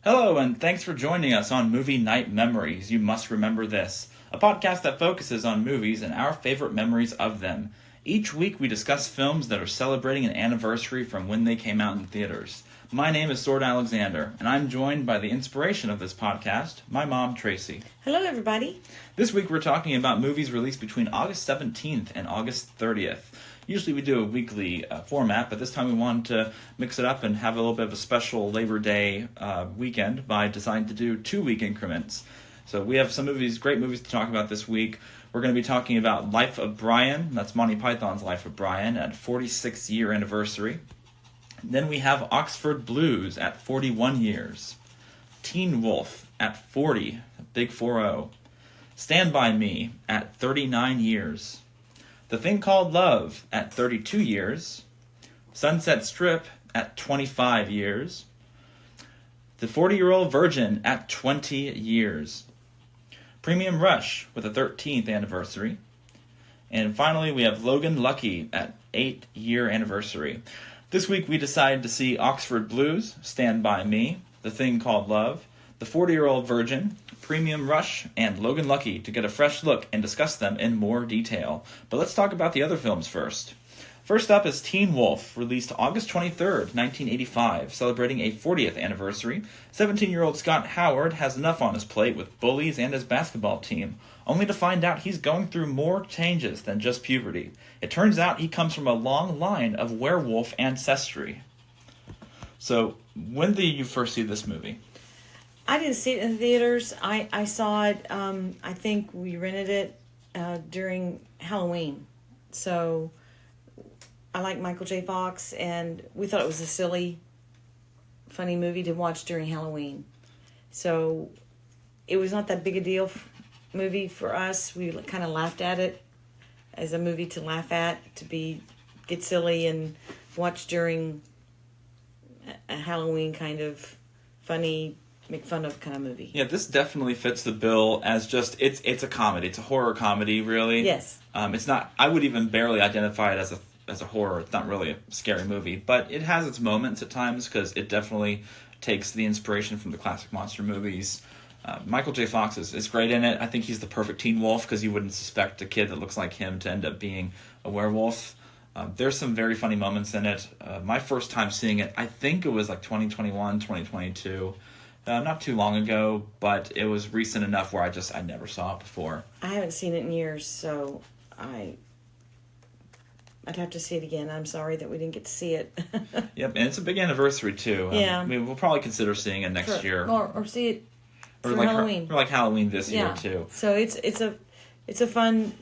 Hello, and thanks for joining us on Movie Night Memories. You must remember this, a podcast that focuses on movies and our favorite memories of them. Each week we discuss films that are celebrating an anniversary from when they came out in theaters. My name is Sword Alexander, and I'm joined by the inspiration of this podcast, my mom, Tracy. Hello, everybody. This week we're talking about movies released between August 17th and August 30th. Usually we do a weekly format, but this time we wanted to mix it up and have a little bit of a special Labor Day weekend by deciding to do 2-week increments. So we have some movies, great movies to talk about this week. We're going to be talking about Life of Brian. That's Monty Python's Life of Brian at 46th year anniversary. Then we have Oxford Blues at 41 years. Teen Wolf at 40, big 4-0. Stand By Me at 39 years. The Thing Called Love at 32 years. Sunset Strip at 25 years. The 40-Year-Old Virgin at 20 years. Premium Rush with a 13th anniversary. And finally, we have Logan Lucky at 8-year anniversary. This week we decided to see Oxford Blues, Stand By Me, The Thing Called Love, The 40-Year-Old Virgin, Premium Rush, and Logan Lucky to get a fresh look and discuss them in more detail. But let's talk about the other films first. First up is Teen Wolf, released August 23rd, 1985, celebrating a 40th anniversary. 17-year-old Scott Howard has enough on his plate with bullies and his basketball team, only to find out he's going through more changes than just puberty. It turns out he comes from a long line of werewolf ancestry. So, when did you first see this movie? I didn't see it in the theaters. I saw it, I think we rented it during Halloween. So, I like Michael J. Fox, and we thought it was a silly, funny movie to watch during Halloween. So, it was not that big a deal movie for us. We kind of laughed at it as a movie to laugh at, get silly and watch during a Halloween kind of funny, make fun of kind of movie. Yeah, this definitely fits the bill as just, it's a comedy. It's a horror comedy, really. Yes. It's not, I would even barely identify it as a horror. It's not really a scary movie, but it has its moments at times because it definitely takes the inspiration from the classic monster movies. Michael J. Fox is great in it. I think he's the perfect teen wolf because you wouldn't suspect a kid that looks like him to end up being a werewolf. There's some very funny moments in it. My first time seeing it, I think it was like 2021, 2022. Not too long ago, but it was recent enough where I never saw it before. I haven't seen it in years, so I'd have to see it again. I'm sorry that we didn't get to see it. Yep, and it's a big anniversary too. Yeah. We'll probably consider seeing it next year. Or see it for like Halloween. Or like Halloween this year too. So it's a fun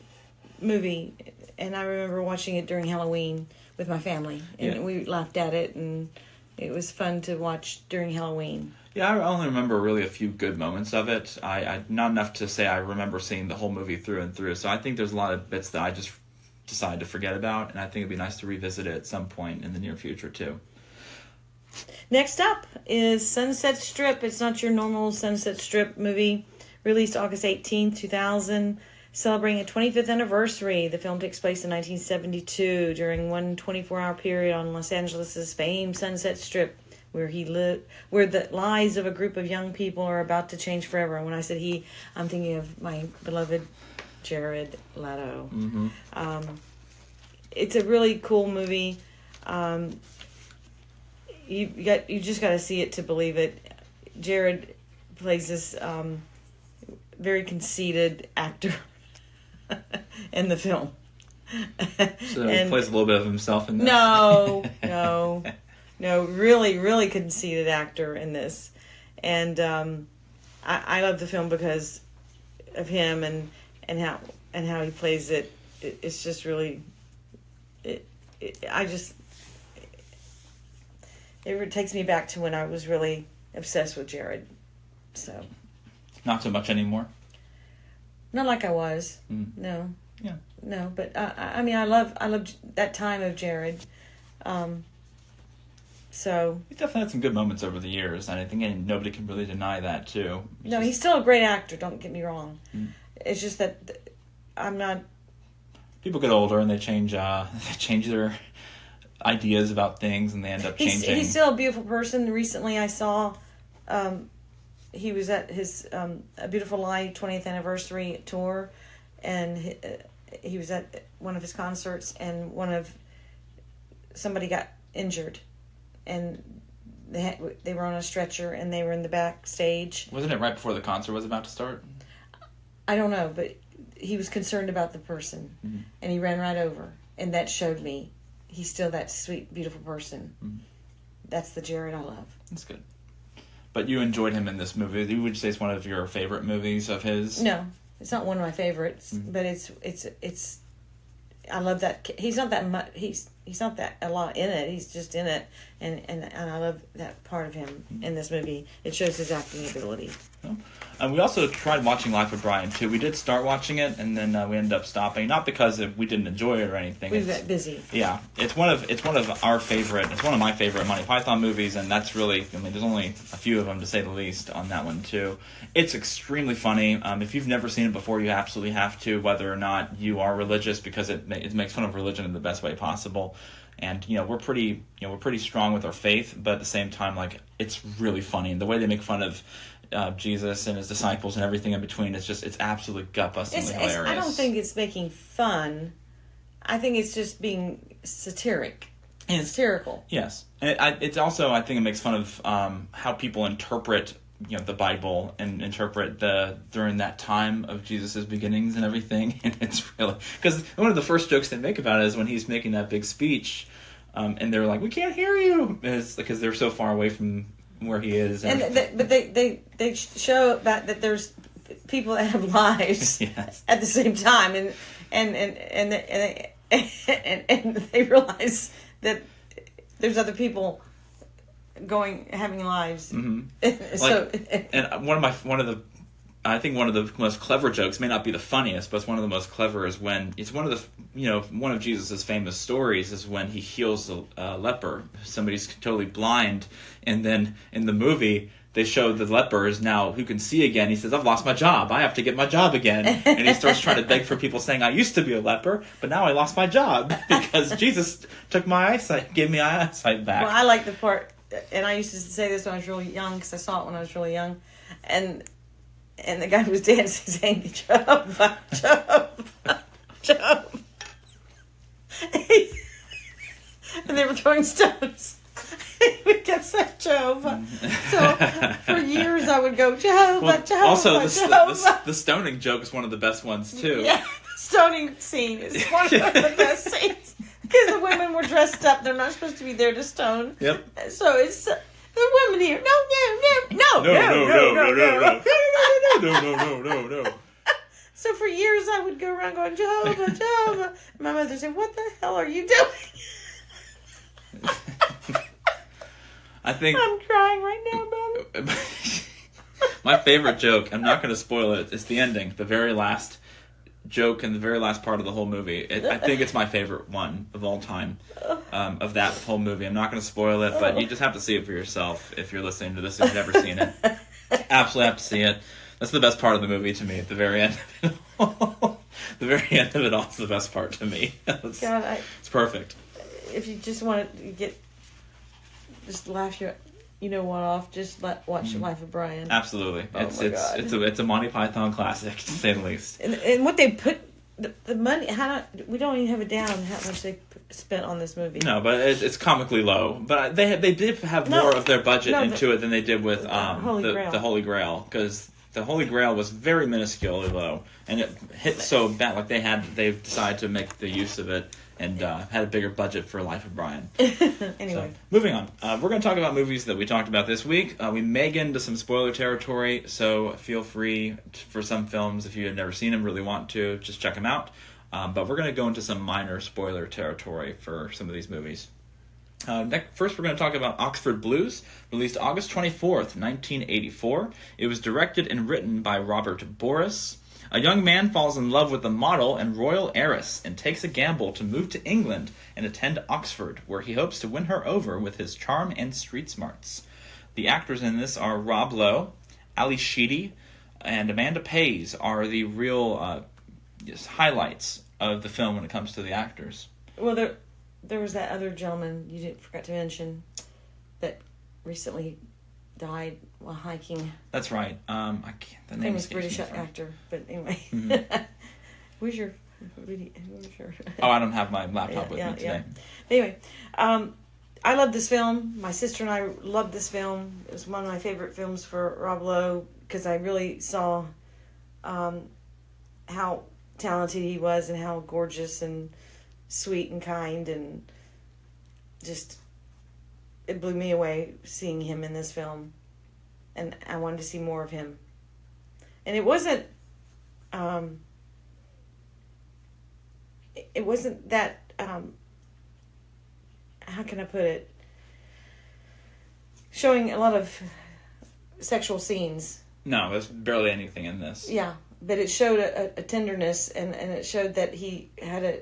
movie, and I remember watching it during Halloween with my family, and we laughed at it, and it was fun to watch during Halloween. Yeah, I only remember really a few good moments of it. I not enough to say I remember seeing the whole movie through and through. So I think there's a lot of bits that I just decided to forget about, and I think it'd be nice to revisit it at some point in the near future too. Next up is Sunset Strip. It's not your normal Sunset Strip movie. Released August 18th, 2000, celebrating a 25th anniversary. The film takes place in 1972 during one 24-hour period on Los Angeles' famed Sunset Strip, where where the lives of a group of young people are about to change forever. And when I said he, I'm thinking of my beloved Jared Leto. Mm-hmm. It's a really cool movie. You just got to see it to believe it. Jared plays this very conceited actor in the film. So he plays a little bit of himself in this. No, really, really conceited actor in this, and I love the film because of him and how he plays it. It's just really, it takes me back to when I was really obsessed with Jared. So, not so much anymore. Not like I was. No. Yeah. No, but I mean, I love that time of Jared. So He's definitely had some good moments over the years, and I think nobody can really deny that too. He's still a great actor. Don't get me wrong. It's just that I'm not. People get older and they change their ideas about things, and they end up changing. He's still a beautiful person. Recently, I saw he was at his A Beautiful Life 20th anniversary tour, and he was at one of his concerts, and somebody got injured, and they were on a stretcher, and they were in the backstage. Wasn't it right before the concert was about to start? I don't know, but he was concerned about the person, and he ran right over, and that showed me he's still that sweet, beautiful person. That's the Jared I love. That's good. But you enjoyed him in this movie. You would say it's one of your favorite movies of his? No, it's not one of my favorites, but it's. I love that he's not that much. He's not that a lot in it. He's just in it, and I love that part of him in this movie. It shows his acting ability. And we also tried watching Life of Brian too. We did start watching it, and then we ended up stopping. Not because we didn't enjoy it or anything. We got busy. Yeah, it's one of our favorite. It's one of my favorite Monty Python movies, and that's really. I mean, there's only a few of them to say the least on that one too. It's extremely funny. If you've never seen it before, you absolutely have to, whether or not you are religious, because it makes fun of religion in the best way possible. And we're pretty strong with our faith, but at the same time, like, it's really funny, and the way they make fun of Jesus and his disciples and everything in between, it's absolutely gut-bustingly hilarious. I don't think it's making fun. I think it's just being satirical. Yes, and it's also, I think it makes fun of how people interpret the Bible and interpret during that time of Jesus' beginnings and everything. And it's really, because one of the first jokes they make about it is when he's making that big speech, and they're like, "We can't hear you," it's because they're so far away from where he is. But they show that there's people that have lives yes. at the same time, and they realize that there's other people having lives. So, and I think one of the most clever jokes, may not be the funniest, but it's one of the most clever, is when it's one of Jesus' famous stories is when he heals a leper. Somebody's totally blind, and then in the movie they show the leper is now who can see again. He says, "I've lost my job. I have to get my job again." And he starts trying to beg for people, saying, "I used to be a leper, but now I lost my job because Jesus took my eyesight, gave me my eyesight back." Well, I like the part, and I used to say this when I was really young, because I saw it when I was really young, and the guy was dancing, saying, "Jehovah, Jehovah, Jehovah." And they were throwing stones. We kept saying Jehovah. So for years I would go, "Jehovah, Jehovah, also, Jehovah." the stoning joke is one of the best ones, too. Yeah, the stoning scene is one of the best scenes. Because the women were dressed up. They're not supposed to be there to stone. Yep. So it's the women here. No. So for years I would go around going, "Jehovah, Jehovah." My mother said, "What the hell are you doing?" I think I'm crying right now, Bobby. My favorite joke, I'm not going to spoil it, it's the ending, the very last joke in the very last part of the whole movie. I think it's my favorite one of all time, of that whole movie. I'm not going to spoil it, but you just have to see it for yourself if you're listening to this, if you've never seen it. Absolutely have to see it. That's the best part of the movie to me, at the very end of it all. The very end of it all is the best part to me. It's perfect. If you just want to just laugh one off, just watch Life of Brian. Absolutely. God. It's a Monty Python classic, to say the least. And what they put, the money, we don't even have it down how much they spent on this movie. No, but it's comically low. But they did have more of their budget into it than they did with the Holy Grail, because the Holy Grail was very minusculely low, and it hit so bad. Like they decided to make the use of it and had a bigger budget for Life of Brian. Anyway. So, moving on. We're going to talk about movies that we talked about this week. We may get into some spoiler territory, so feel free for some films, if you have never seen them, really want to, just check them out. But we're going to go into some minor spoiler territory for some of these movies. First, we're going to talk about Oxford Blues, released August 24th, 1984. It was directed and written by Robert Boris. A young man falls in love with a model and royal heiress and takes a gamble to move to England and attend Oxford, where he hopes to win her over with his charm and street smarts. The actors in this are Rob Lowe, Ali Sheedy, and Amanda Pays are the real highlights of the film when it comes to the actors. Well, there was that other gentleman you forgot to mention that recently died while hiking. That's right. I can't. The name Famous escapes British me from- actor. But anyway. Where's your video? Oh, I don't have my laptop with me today. Yeah. Anyway, I love this film. My sister and I loved this film. It was one of my favorite films for Rob Lowe because I really saw how talented he was and how gorgeous and sweet and kind, and just it blew me away seeing him in this film, and I wanted to see more of him. And it wasn't that how can I put it, showing a lot of sexual scenes. No, there's barely anything in this. Yeah, but it showed a tenderness, and it showed that he had a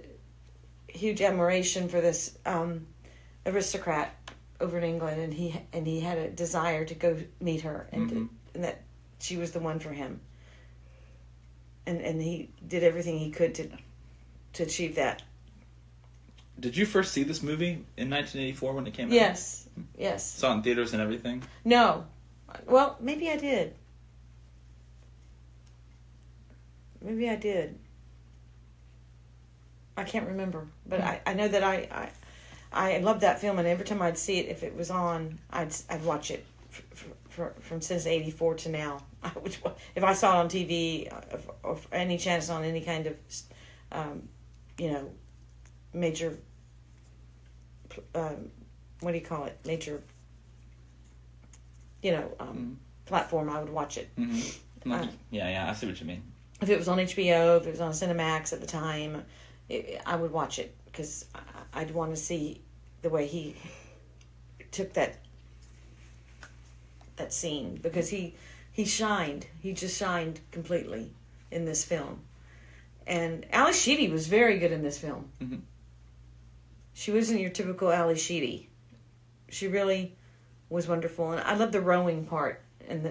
huge admiration for this aristocrat over in England, and he had a desire to go meet her, and and that she was the one for him, and he did everything he could to achieve that. Did you first see this movie in 1984 when it came out? Yes. Saw it in theaters and everything? No. Well, maybe I did. I can't remember. But I know that I loved that film, and every time I'd see it, if it was on, I'd watch it from since 84 to now. If I saw it on TV, or any chance on any kind of, major, what do you call it? Major, platform, I would watch it. Yeah, I see what you mean. If it was on HBO, if it was on Cinemax at the time, I would watch it because I'd want to see the way he took that scene, because he shined. He just shined completely in this film. And Ali Sheedy was very good in this film. Mm-hmm. She wasn't your typical Ali Sheedy. She really was wonderful, and I love the rowing part in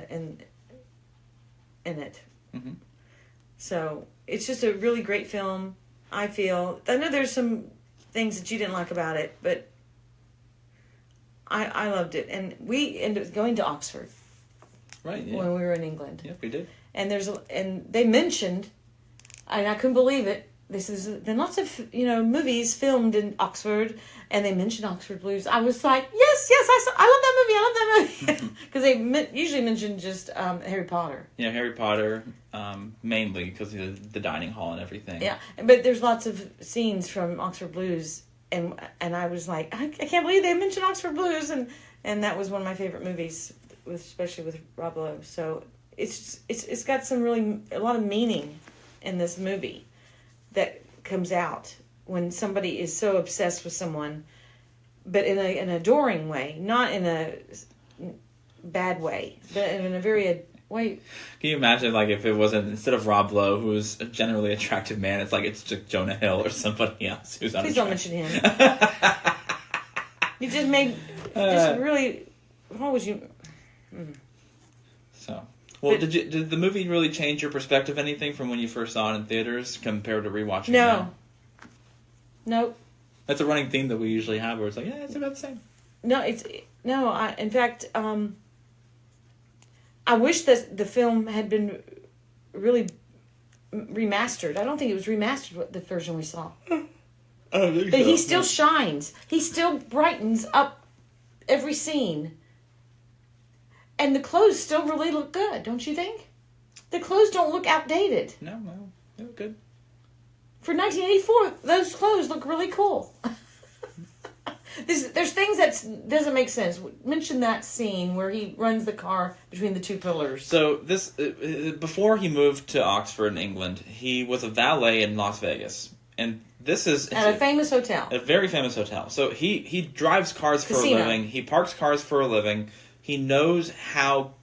it. Mm-hmm. So it's just a really great film. I know there's some things that you didn't like about it, but I loved it, and we ended up going to Oxford. Right. Yeah. When we were in England. Yep, we did. And they mentioned, and I couldn't believe it. There's lots of movies filmed in Oxford, and they mentioned Oxford Blues. I was like, yes, I love that movie. Because they usually mention just Harry Potter. Yeah, Harry Potter, mainly because of the dining hall and everything. Yeah, but there's lots of scenes from Oxford Blues, and I was like, I can't believe they mentioned Oxford Blues, and that was one of my favorite movies, especially with Rob Lowe. So it's got a lot of meaning in this movie that comes out when somebody is so obsessed with someone, but in an adoring way, not in a bad way, but in a very way. Can you imagine, like, if it wasn't, instead of Rob Lowe, who's a generally attractive man, it's like it's just Jonah Hill or somebody else who's Please don't mention him. You just made really. What was you? So. Well, did the movie really change your perspective anything from when you first saw it in theaters compared to rewatching it now? Nope. That's a running theme that we usually have, where it's like, yeah, it's about the same. In fact, I wish that the film had been really remastered. I don't think it was remastered, the version we saw. But he still shines. He still brightens up every scene. And the clothes still really look good, don't you think? The clothes don't look outdated. No, they look good. For 1984, those clothes look really cool. There's things that doesn't make sense. Mention that scene where he runs the car between the two pillars. So this, before he moved to Oxford in England, he was a valet in Las Vegas. And this is... At a famous hotel. A very famous hotel. So he drives cars for a living. He parks cars for a living. He knows how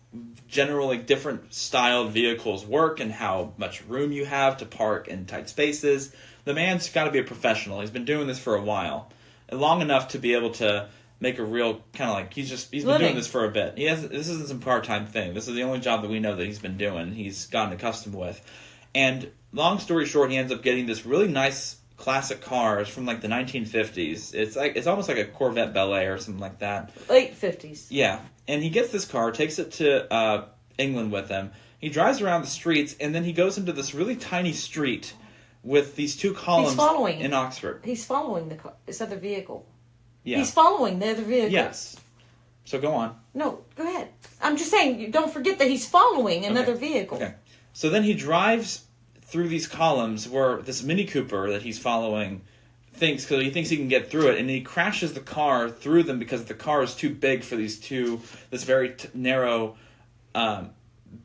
generally different styled vehicles work and how much room you have to park in tight spaces. The man's got to be a professional. He's been doing this for a while. Long enough to be able to make a real kind of like, he's been doing this for a bit. This isn't some part-time thing. This is the only job that we know that he's been doing. He's gotten accustomed with. And long story short, he ends up getting this really nice classic cars from like the 1950s. It's almost like a Corvette Bel Air or something like that. Late 50s. Yeah, and he gets this car, takes it to England with him. He drives around the streets, and then he goes into this really tiny street with these two columns in Oxford. He's following this other vehicle. Yeah. He's following the other vehicle. Yes. So go on. No, go ahead. I'm just saying, don't forget that he's following another vehicle. Okay. So then he drives through these columns where this Mini Cooper that he's following thinks he can get through it, and he crashes the car through them because the car is too big for this very narrow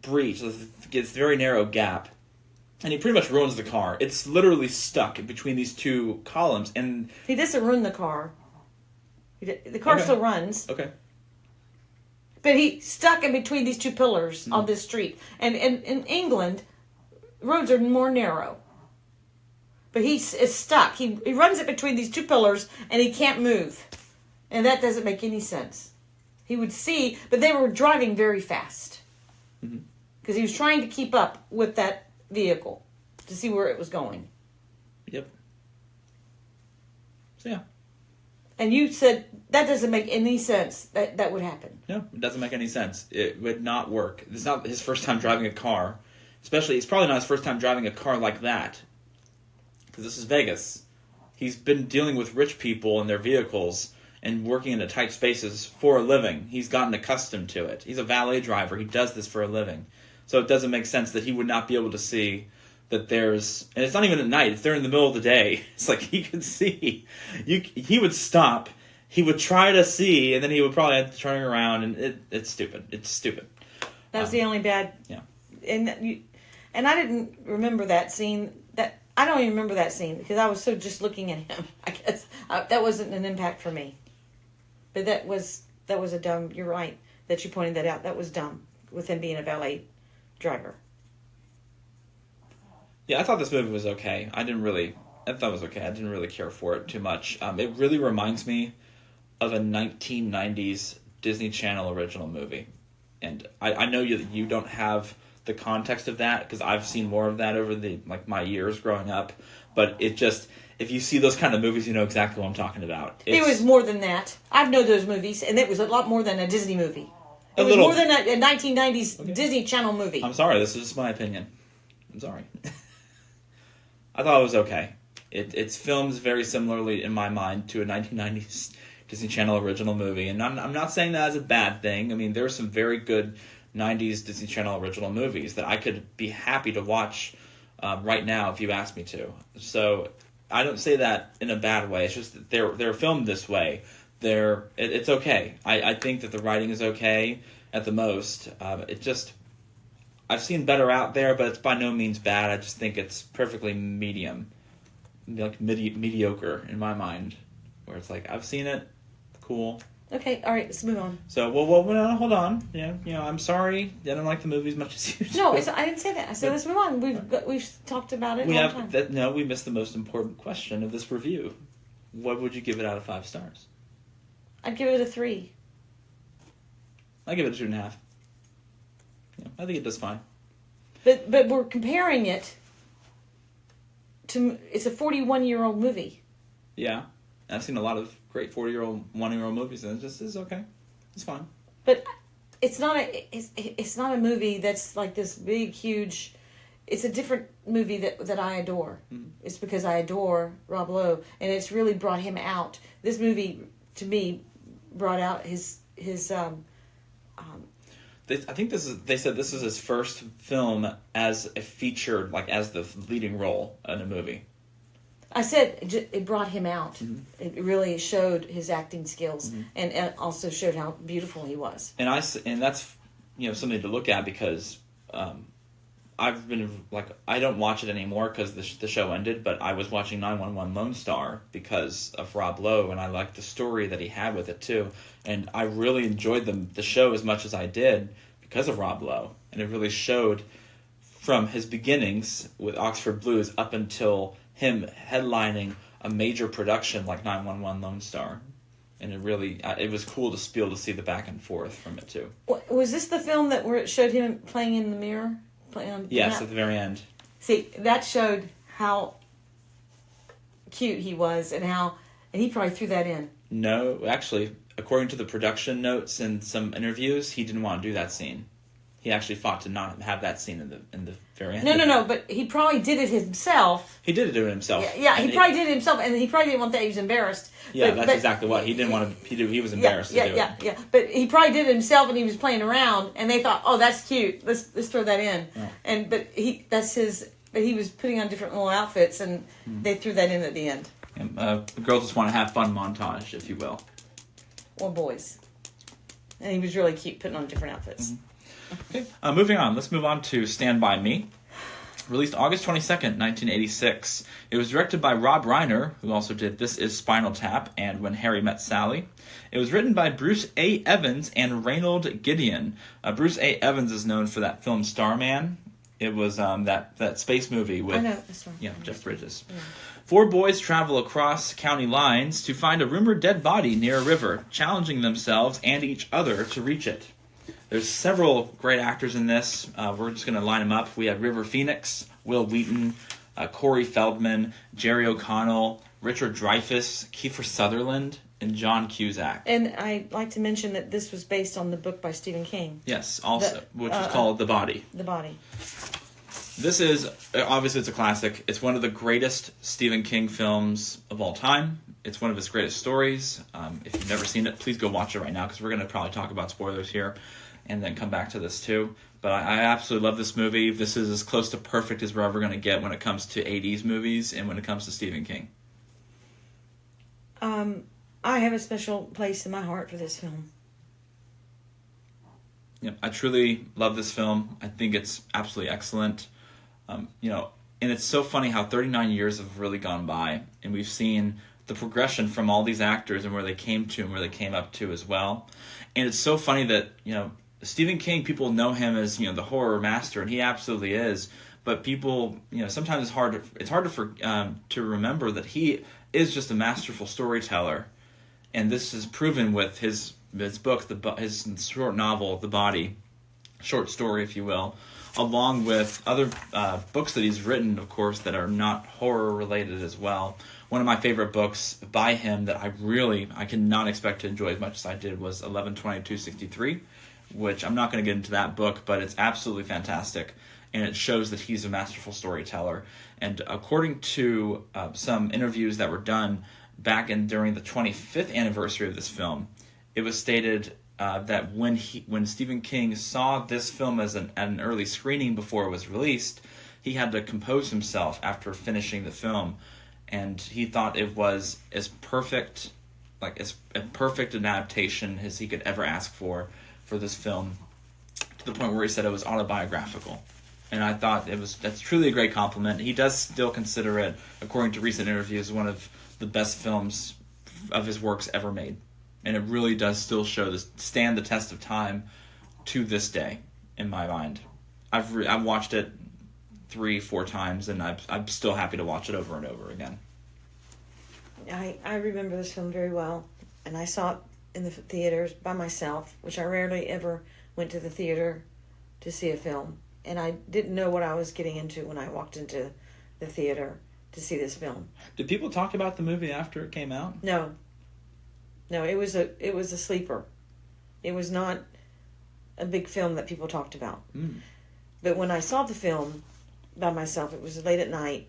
breach, this very narrow gap. And he pretty much ruins the car. It's literally stuck between these two columns, and he doesn't ruin the car. The car still runs. Okay. But he's stuck in between these two pillars on this street. And in England, roads are more narrow. But he is stuck. He runs it between these two pillars, and he can't move. And that doesn't make any sense. He would see, but they were driving very fast. Because he was trying to keep up with that vehicle to see where it was going. Yep. So yeah. And you said that doesn't make any sense that would happen. No, it doesn't make any sense. It would not work. It's not his first time driving a car. Especially, it's probably not his first time driving a car like that. Because this is Vegas. He's been dealing with rich people and their vehicles and working in tight spaces for a living. He's gotten accustomed to it. He's a valet driver. He does this for a living. So it doesn't make sense that he would not be able to see that there's... And it's not even at night. It's there in the middle of the day. It's like he could see. He would stop. He would try to see, and then he would probably have to turn around, and it's stupid. It's stupid. That was the only bad... Yeah. And I didn't remember that scene. I don't even remember that scene because I was so just looking at him. I guess that wasn't an impact for me. But that was a dumb... You're right that you pointed that out. That was dumb with him being a valet driver. Yeah, I thought this movie was okay. I thought it was okay. I didn't really care for it too much. It really reminds me of a 1990s Disney Channel original movie. And I know you don't have the context of that because I've seen more of that over my years growing up. But it just, if you see those kind of movies, you know exactly what I'm talking about. It was more than that. I've known those movies, and it was a lot more than a Disney movie. It was more than a 1990s Disney Channel movie. I'm sorry, this is just my opinion. I'm sorry. I thought it was okay. It's filmed very similarly in my mind to a 1990s Disney Channel original movie, and I'm not saying that as a bad thing. I mean, there are some very good 90s Disney Channel original movies that I could be happy to watch right now if you asked me to. So I don't say that in a bad way. It's just that they're filmed this way. It's okay. I think that the writing is okay at the most. I've seen better out there, but it's by no means bad. I just think it's perfectly medium, like mediocre in my mind, where it's like I've seen it, cool. Okay, all right, let's move on. So, well, hold on. Yeah, I'm sorry. I don't like the movie as much as you do. No, I didn't say that. I said let's move on. We've talked about it. We missed the most important question of this review. What would you give it out of 5 stars? I'd give it a 3. I give it a 2.5. Yeah, I think it does fine. But we're comparing it to... It's a 41-year-old movie. Yeah. I've seen a lot of great 40-year-old, 1-year-old movies, and it just is okay. It's fine. But it's not a movie that's like this big, huge... It's a different movie that I adore. Mm-hmm. It's because I adore Rob Lowe, and it's really brought him out. This movie, to me, brought out his I think they said this is his first film as a featured, like as the leading role in a movie. I said it brought him out. Mm-hmm. It really showed his acting skills, mm-hmm. and also showed how beautiful he was. And that's something to look at because I've been I don't watch it anymore because the show ended, but I was watching 911 Lone Star because of Rob Lowe, and I liked the story that he had with it too. And I really enjoyed the show as much as I did because of Rob Lowe, and it really showed from his beginnings with Oxford Blues up until him headlining a major production like 911 Lone Star. And it was cool to be able to see the back and forth from it too. Was this the film where it showed him playing in the mirror? Yes, at the very end. See, that showed how cute he was, and he probably threw that in. No, actually, according to the production notes and some interviews, he didn't want to do that scene. He actually fought to not have that scene in the very end. No, but he probably did it himself. He did it himself. Yeah, he probably did it himself, and he probably didn't want that. He was embarrassed. Yeah, that's exactly what he didn't want to. He was embarrassed to do it. Yeah. But he probably did it himself, and he was playing around, and they thought, "Oh, that's cute. Let's throw that in." Oh. But he was putting on different little outfits, and they threw that in at the end. The girls just want to have fun montage, if you will. Or boys. And he was really cute putting on different outfits. Mm-hmm. Okay, moving on. Let's move on to Stand By Me. Released August 22nd, 1986. It was directed by Rob Reiner, who also did This Is Spinal Tap and When Harry Met Sally. It was written by Bruce A. Evans and Reynold Gideon. Bruce A. Evans is known for that film Starman. It was that space movie with Jeff Bridges. Yeah. 4 boys travel across county lines to find a rumored dead body near a river, challenging themselves and each other to reach it. There's several great actors in this. We're just going to line them up. We have River Phoenix, Will Wheaton, Corey Feldman, Jerry O'Connell, Richard Dreyfuss, Kiefer Sutherland, and John Cusack. And I'd like to mention that this was based on the book by Stephen King. Yes, also, which is called The Body. The Body. This is, obviously it's a classic. It's one of the greatest Stephen King films of all time. It's one of his greatest stories. If you've never seen it, please go watch it right now, because we're going to probably talk about spoilers here and then come back to this too. But I absolutely love this movie. This is as close to perfect as we're ever going to get when it comes to 80s movies and when it comes to Stephen King. I have a special place in my heart for this film. Yeah, I truly love this film. I think it's absolutely excellent. And it's so funny how 39 years have really gone by, and we've seen the progression from all these actors and where they came to and where they came up to as well. And it's so funny that, Stephen King, people know him as, the horror master, and he absolutely is. But people, sometimes it's hard to remember that he is just a masterful storyteller. And this is proven with his book, his short novel, The Body, short story, if you will, along with other books that he's written, of course, that are not horror related as well. One of my favorite books by him that I cannot expect to enjoy as much as I did was 11/22/63, which I'm not going to get into that book, but it's absolutely fantastic. And it shows that he's a masterful storyteller. And according to some interviews that were done back during the 25th anniversary of this film, it was stated that when Stephen King saw this film at an early screening before it was released, he had to compose himself after finishing the film, and he thought it was as perfect an adaptation as he could ever ask for this film, to the point where he said it was autobiographical. And I thought that's truly a great compliment. He does still consider it, according to recent interviews, one of the best films of his works ever made. And it really does still stand the test of time to this day, in my mind. I've watched it 3-4 times, and I'm still happy to watch it over and over again. I remember this film very well, and I saw it in the theaters by myself, which I rarely ever went to the theater to see a film. And I didn't know what I was getting into when I walked into the theater to see this film. Did people talk about the movie after it came out? No, it was a sleeper. It was not a big film that people talked about. But when I saw the film by myself, it was late at night,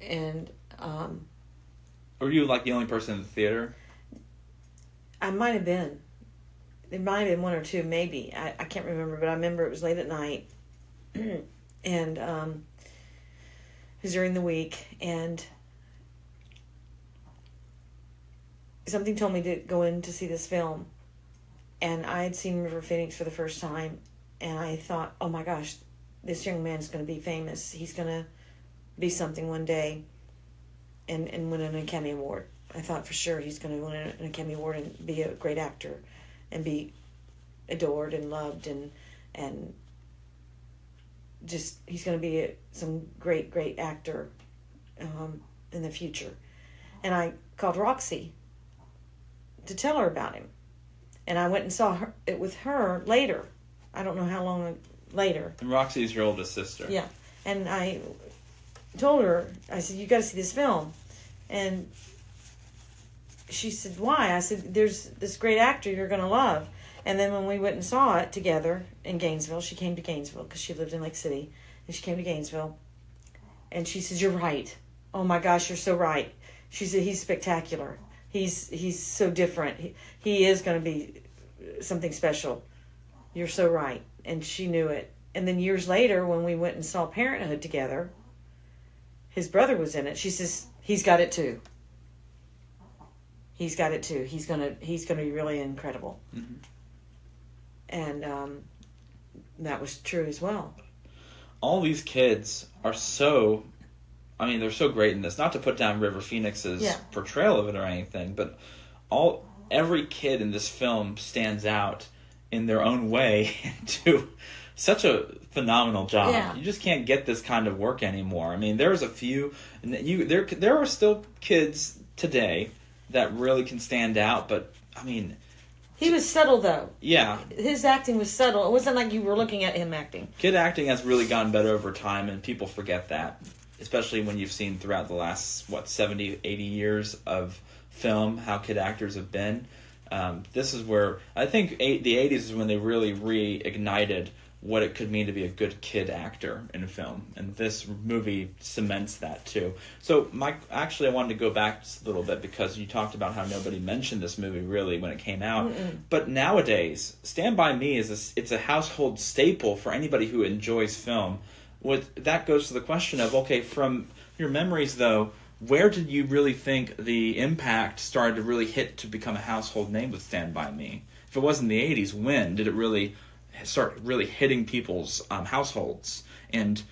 and were you the only person in the theater? I might have been. There might have been one or two, maybe. I can't remember, but I remember it was late at night, and it was during the week, and something told me to go in to see this film, and I had seen River Phoenix for the first time, and I thought, oh my gosh, this young man's going to be famous. He's going to be something one day and win an Academy Award. I thought for sure he's going to win an Academy Award and be a great actor and be adored and loved and just he's going to be some great actor in the future. And I called Roxy to tell her about him, and I went and saw it with her later. I don't know how long later. And Roxy's your oldest sister. Yeah, and I told her, I said, you got to see this film. And she said, why? I said, there's this great actor you're going to love. And then when we went and saw it together in Gainesville, she came to Gainesville because she lived in Lake City. And she came to Gainesville. And she says, you're right. Oh my gosh, you're so right. She said, he's spectacular. He's so different. He is going to be something special. You're so right. And she knew it. And then years later, when we went and saw Parenthood together, his brother was in it. She says, he's got it too. He's got it too. He's gonna be really incredible. Mm-hmm. And that was true as well. All these kids are so, they're so great in this. Not to put down River Phoenix's portrayal of it or anything, but every kid in this film stands out in their own way and do such a phenomenal job. Yeah. You just can't get this kind of work anymore. There's a few, there are still kids today that really can stand out, but he was subtle though. Yeah. His acting was subtle. It wasn't like you were looking at him acting. Kid acting has really gotten better over time, and people forget that. Especially when you've seen throughout the last, 70, 80 years of film, how kid actors have been. This is where, I think the 80s is when they really reignited what it could mean to be a good kid actor in a film. And this movie cements that too. So, Mike, actually I wanted to go back just a little bit because you talked about how nobody mentioned this movie really when it came out. Mm-mm. But nowadays, Stand By Me it's a household staple for anybody who enjoys film. That goes to the question of, okay, from your memories though, where did you really think the impact started to really hit to become a household name with Stand By Me? If it wasn't the 80s, when did it really start really hitting people's households and,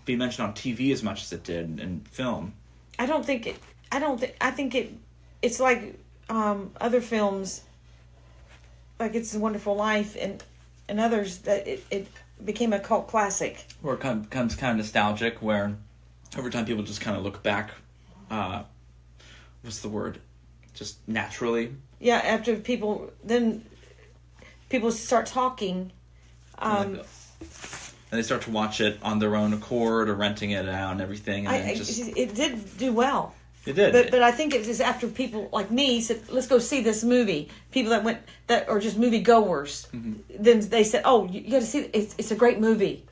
be mentioned on TV as much as it did in film? I think it's like other films, like It's a Wonderful Life and others, that it became a cult classic. Or it becomes kind of nostalgic, where over time people just kind of look back, what's the word? Just naturally. Yeah, after people start talking. And they start to watch it on their own accord or renting it out and everything. And it did do well. It did. But I think it was after people like me said, let's go see this movie. People that are just movie goers. Mm-hmm. Then they said, oh, you got to see it. It's a great movie.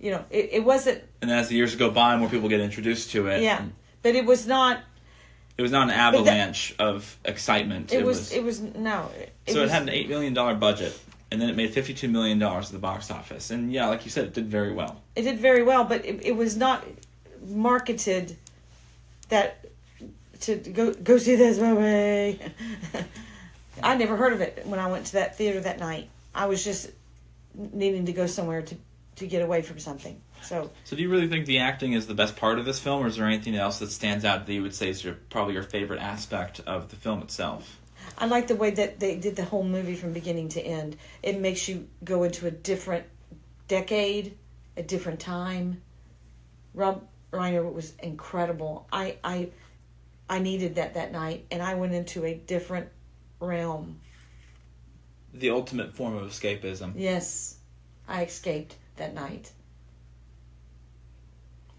It wasn't. And as the years go by, more people get introduced to it. Yeah. But it was not. It was not an avalanche of excitement. It had an $8 million budget, and then it made $52 million at the box office. And yeah, like you said, it did very well. It did very well, but it was not marketed that to go see this movie. I never heard of it when I went to that theater that night. I was just needing to go somewhere to get away from something. So do you really think the acting is the best part of this film, or is there anything else that stands out that you would say is probably your favorite aspect of the film itself? I like the way that they did the whole movie from beginning to end. It makes you go into a different decade, a different time. Rob Reiner was incredible. I needed that night, and I went into a different realm. The ultimate form of escapism. Yes, I escaped that night.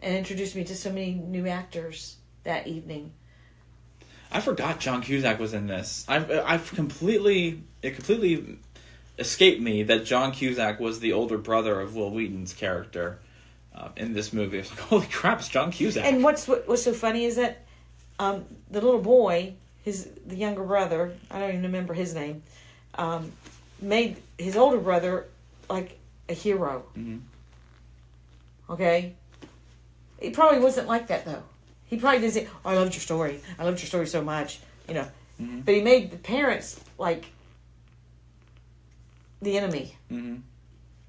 And introduced me to so many new actors that evening. I forgot John Cusack was in this. It completely escaped me that John Cusack was the older brother of Will Wheaton's character in this movie. I was like, holy crap, it's John Cusack. And what's so funny is that the little boy, the younger brother, I don't even remember his name, made his older brother like a hero. Mm-hmm. Okay? He probably wasn't like that, though. He probably didn't say, oh, I loved your story. I loved your story so much. Mm-hmm. But he made the parents like the enemy. Mm-hmm.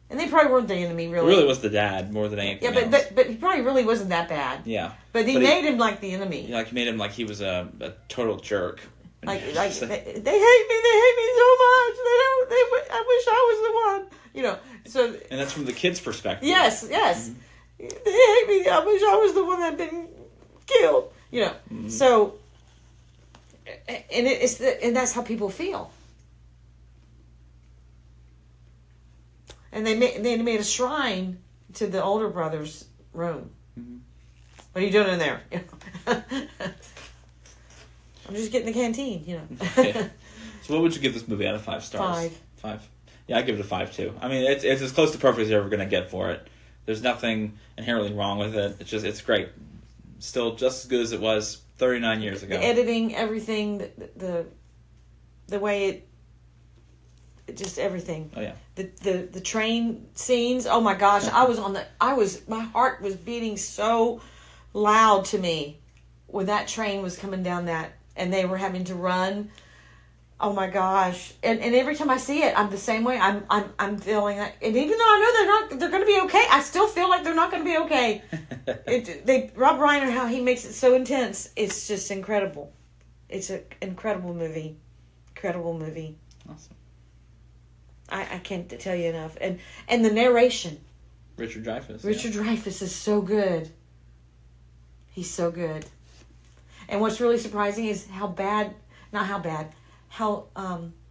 And they probably weren't the enemy, really. It really was the dad more than anything else. But he probably really wasn't that bad. Yeah. But he made him like the enemy. Yeah, he made him like he was a total jerk. Like they hate me. They hate me so much. I wish I was the one. So. And that's from the kid's perspective. Yes. Mm-hmm. They hate me. I wish I was the one that had been killed. Mm-hmm. So, and that's how people feel. And they made a shrine to the older brother's room. Mm-hmm. What are you doing in there? I'm just getting the canteen, you know. Yeah. So what would you give this movie out of 5 stars? 5. Yeah, I give it a 5 too. I mean, it's as close to perfect as you're ever going to get for it. There's nothing inherently wrong with it. It's great. Still just as good as it was 39 years ago. The editing, everything, the way it just everything. Oh yeah. The train scenes. Oh my gosh, my heart was beating so loud to me when that train was coming down that, and they were having to run. Oh my gosh! And every time I see it, I'm the same way. I'm feeling that, and even though I know they're going to be okay, I still feel like they're not going to be okay. Rob Reiner, how he makes it so intense, it's just incredible. It's an incredible movie. Incredible movie. Awesome. I can't tell you enough, and the narration. Richard Dreyfuss. Richard Dreyfuss is so good. He's so good. And what's really surprising is how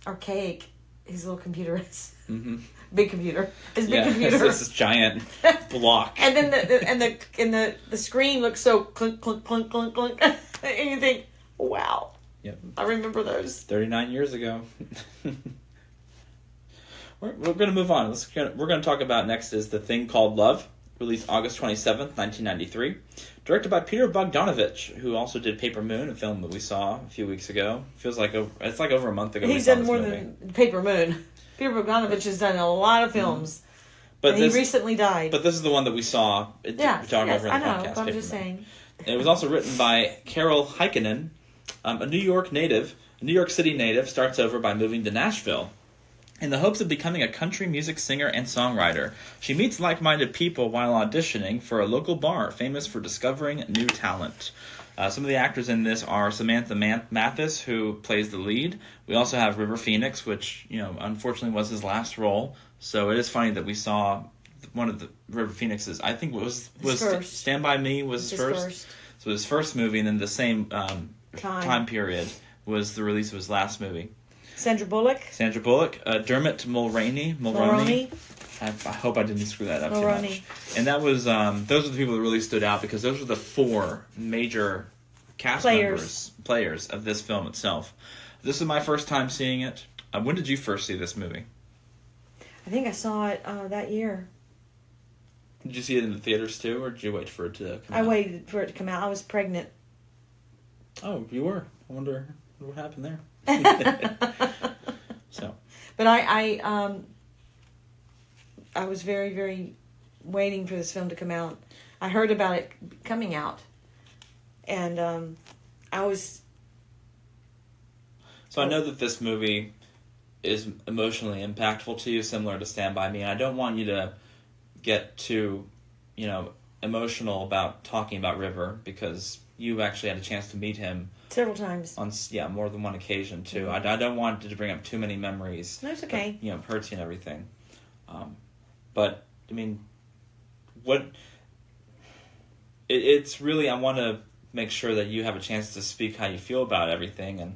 archaic his little computer is. Mm-hmm. Big computer. His big computer. It's this giant block. And then the screen looks so clunk, clunk, clunk, clunk, clunk. And you think, wow. Yep. I remember those. 39 years ago. We're going to move on. We're going to talk about next is The Thing Called Love, released August 27th, 1993. Directed by Peter Bogdanovich, who also did Paper Moon, a film that we saw a few weeks ago. Feels like it's like over a month ago. He's done more than Paper Moon. Peter Bogdanovich has done a lot of films. Mm-hmm. But he recently died. But this is the one that we saw. I know, but I'm just saying. It was also written by Carol Heikkinen, a New York City native, starts over by moving to Nashville. In the hopes of becoming a country music singer and songwriter, she meets like-minded people while auditioning for a local bar famous for discovering new talent. Some of the actors in this are Samantha Mathis, who plays the lead. We also have River Phoenix, which unfortunately was his last role. So it is funny that we saw one of the River Phoenix's. I think was Stand By Me was his first. So his first movie, and then the same time period was the release of his last movie. Sandra Bullock, Dermot Mulroney. I hope I didn't screw that up too much. And that was those are the people that really stood out because those were the 4 major cast players of this film itself. This is my first time seeing it. When did you first see this movie? I think I saw it that year. Did you see it in the theaters too, or did you wait for it to come out? I waited for it to come out. I was pregnant. Oh, you were? I wonder what happened there. But I was very, very waiting for this film to come out. I heard about it coming out, and I was. So I know that this movie is emotionally impactful to you, similar to Stand By Me, and I don't want you to get too, emotional about talking about River because you actually had a chance to meet him several times on more than one occasion too. Mm-hmm. I don't want to bring up too many memories. No, it's okay. That, hurts you and everything. But I mean, it's really I want to make sure that you have a chance to speak how you feel about everything, and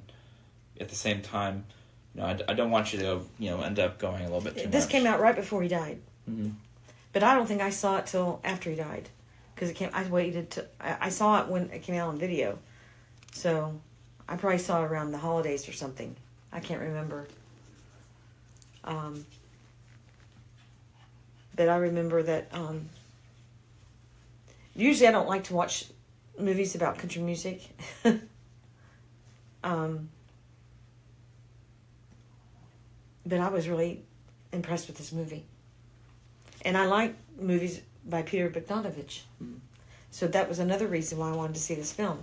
at the same time, I don't want you to end up going a little bit too much. This came out right before he died. Mm-hmm. But I don't think I saw it till after he died, because I saw it when it came out on video, so I probably saw it around the holidays or something. I can't remember. But I remember that. Usually, I don't like to watch movies about country music. But I was really impressed with this movie. And I like movies by Peter Bogdanovich. Mm. So that was another reason why I wanted to see this film.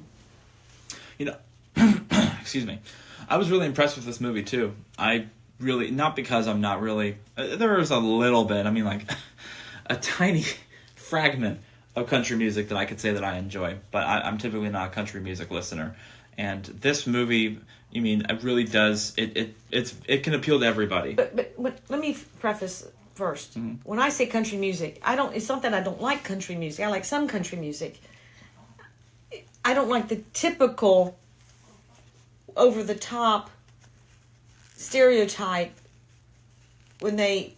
Excuse me. I was really impressed with this movie, too. I really, not because I'm not really, there was a little bit, like a tiny fragment of country music that I could say that I enjoy. But I'm typically not a country music listener. And this movie, it really does, it can appeal to everybody. But let me preface first. Mm-hmm. When I say country music, it's not that I don't like country music. I like some country music. I don't like the typical over-the-top stereotype when they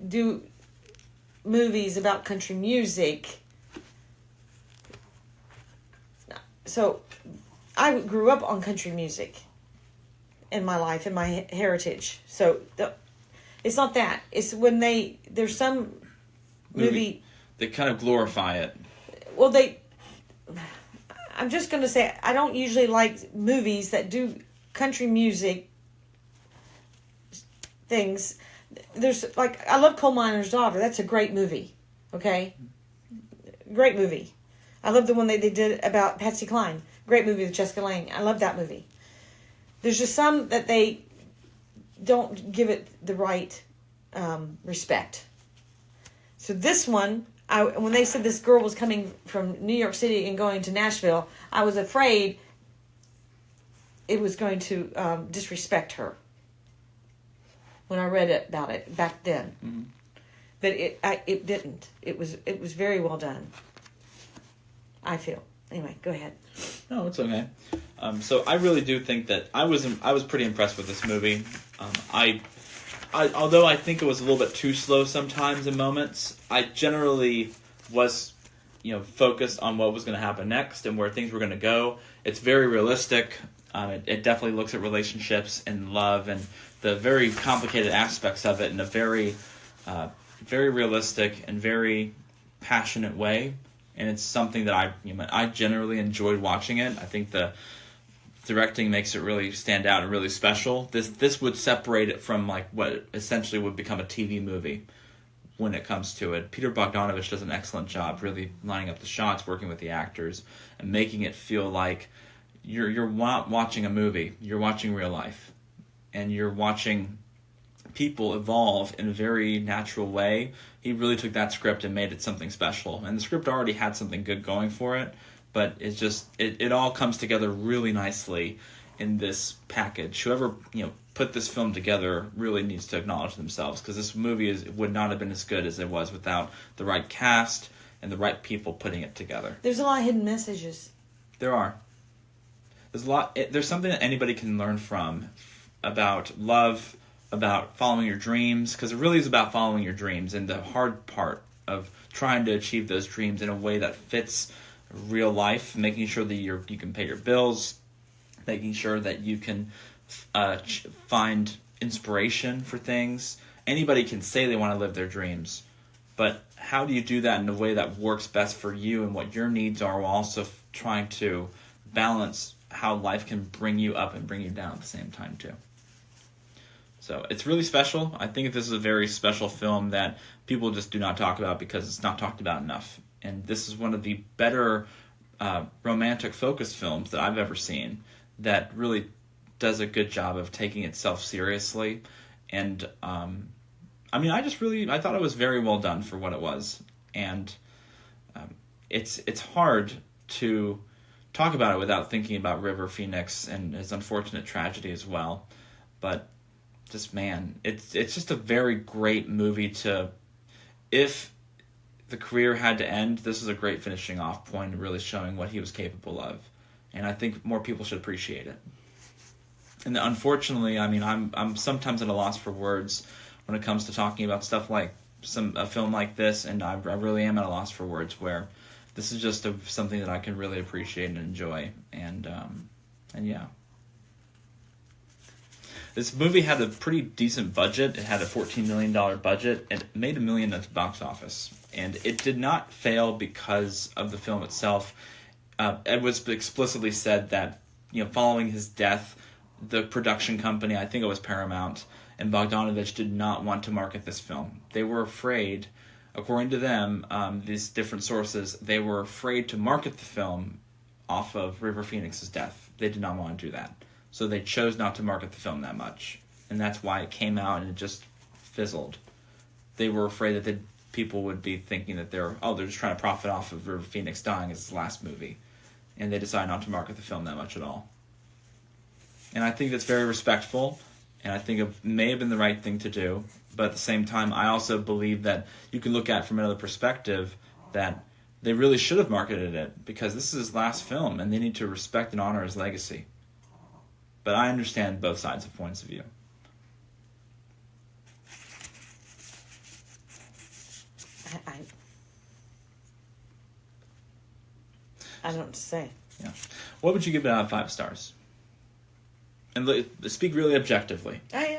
do movies about country music. so I grew up on country music in my life, in my heritage. So it's not that. It's when there's some movie. They kind of glorify it. Well, I'm just going to say, I don't usually like movies that do country music things. There's, like, I love Coal Miner's Daughter. That's a great movie. Okay? Great movie. I love the one they did about Patsy Cline. Great movie with Jessica Lange. I love that movie. There's just some that they don't give it the right respect. So this one, when they said this girl was coming from New York City and going to Nashville, I was afraid it was going to disrespect her when I read about it back then. Mm-hmm. But it didn't. It was very well done, I feel. Anyway, go ahead. No, it's okay. So I really do think that I was pretty impressed with this movie. Although I think it was a little bit too slow sometimes in moments, I generally was, focused on what was going to happen next and where things were going to go. It's very realistic. It definitely looks at relationships and love and the very complicated aspects of it in a very, very realistic and very passionate way. And it's something that I generally enjoyed watching it. I think the directing makes it really stand out and really special. This would separate it from like what essentially would become a TV movie when it comes to it. Peter Bogdanovich does an excellent job really lining up the shots, working with the actors, and making it feel like you're not watching a movie. You're watching real life. And you're watching people evolve in a very natural way. He really took that script and made it something special. And the script already had something good going for it, but it's just it all comes together really nicely in this package. Whoever put this film together really needs to acknowledge themselves, because this movie would not have been as good as it was without the right cast and the right people putting it together. There's a lot of hidden messages. There are. There's a lot. There's something that anybody can learn from about love, about following your dreams, because it really is about following your dreams and the hard part of trying to achieve those dreams in a way that fits real life, making sure that you can pay your bills, making sure that you can find inspiration for things. Anybody can say they want to live their dreams, but how do you do that in a way that works best for you and what your needs are, while also trying to balance how life can bring you up and bring you down at the same time too. So it's really special. I think this is a very special film that people just do not talk about because it's not talked about enough. And this is one of the better romantic-focused films that I've ever seen that really does a good job of taking itself seriously. And, I thought it was very well done for what it was. And it's hard to talk about it without thinking about River Phoenix and his unfortunate tragedy as well. But it's just a very great movie if the career had to end, this is a great finishing off point and really showing what he was capable of. And I think more people should appreciate it. And unfortunately, I'm sometimes at a loss for words when it comes to talking about stuff like a film like this, and I really am at a loss for words, where this is just something that I can really appreciate and enjoy. And yeah. This movie had a pretty decent budget. It had a $14 million budget, and it made $1 million at the box office. And it did not fail because of the film itself. It was explicitly said that, following his death, the production company, I think it was Paramount, and Bogdanovich did not want to market this film. They were afraid, according to them, these different sources, they were afraid to market the film off of River Phoenix's death. They did not want to do that. So they chose not to market the film that much. And that's why it came out and it just fizzled. They were afraid that people would be thinking that they're just trying to profit off of River Phoenix dying as his last movie. And they decided not to market the film that much at all. And I think that's very respectful, and I think it may have been the right thing to do. But at the same time, I also believe that you can look at it from another perspective, that they really should have marketed it, because this is his last film, and they need to respect and honor his legacy. But I understand both sides of points of view. I don't know what to say. Yeah. What would you give it out of 5 stars? And speak really objectively. I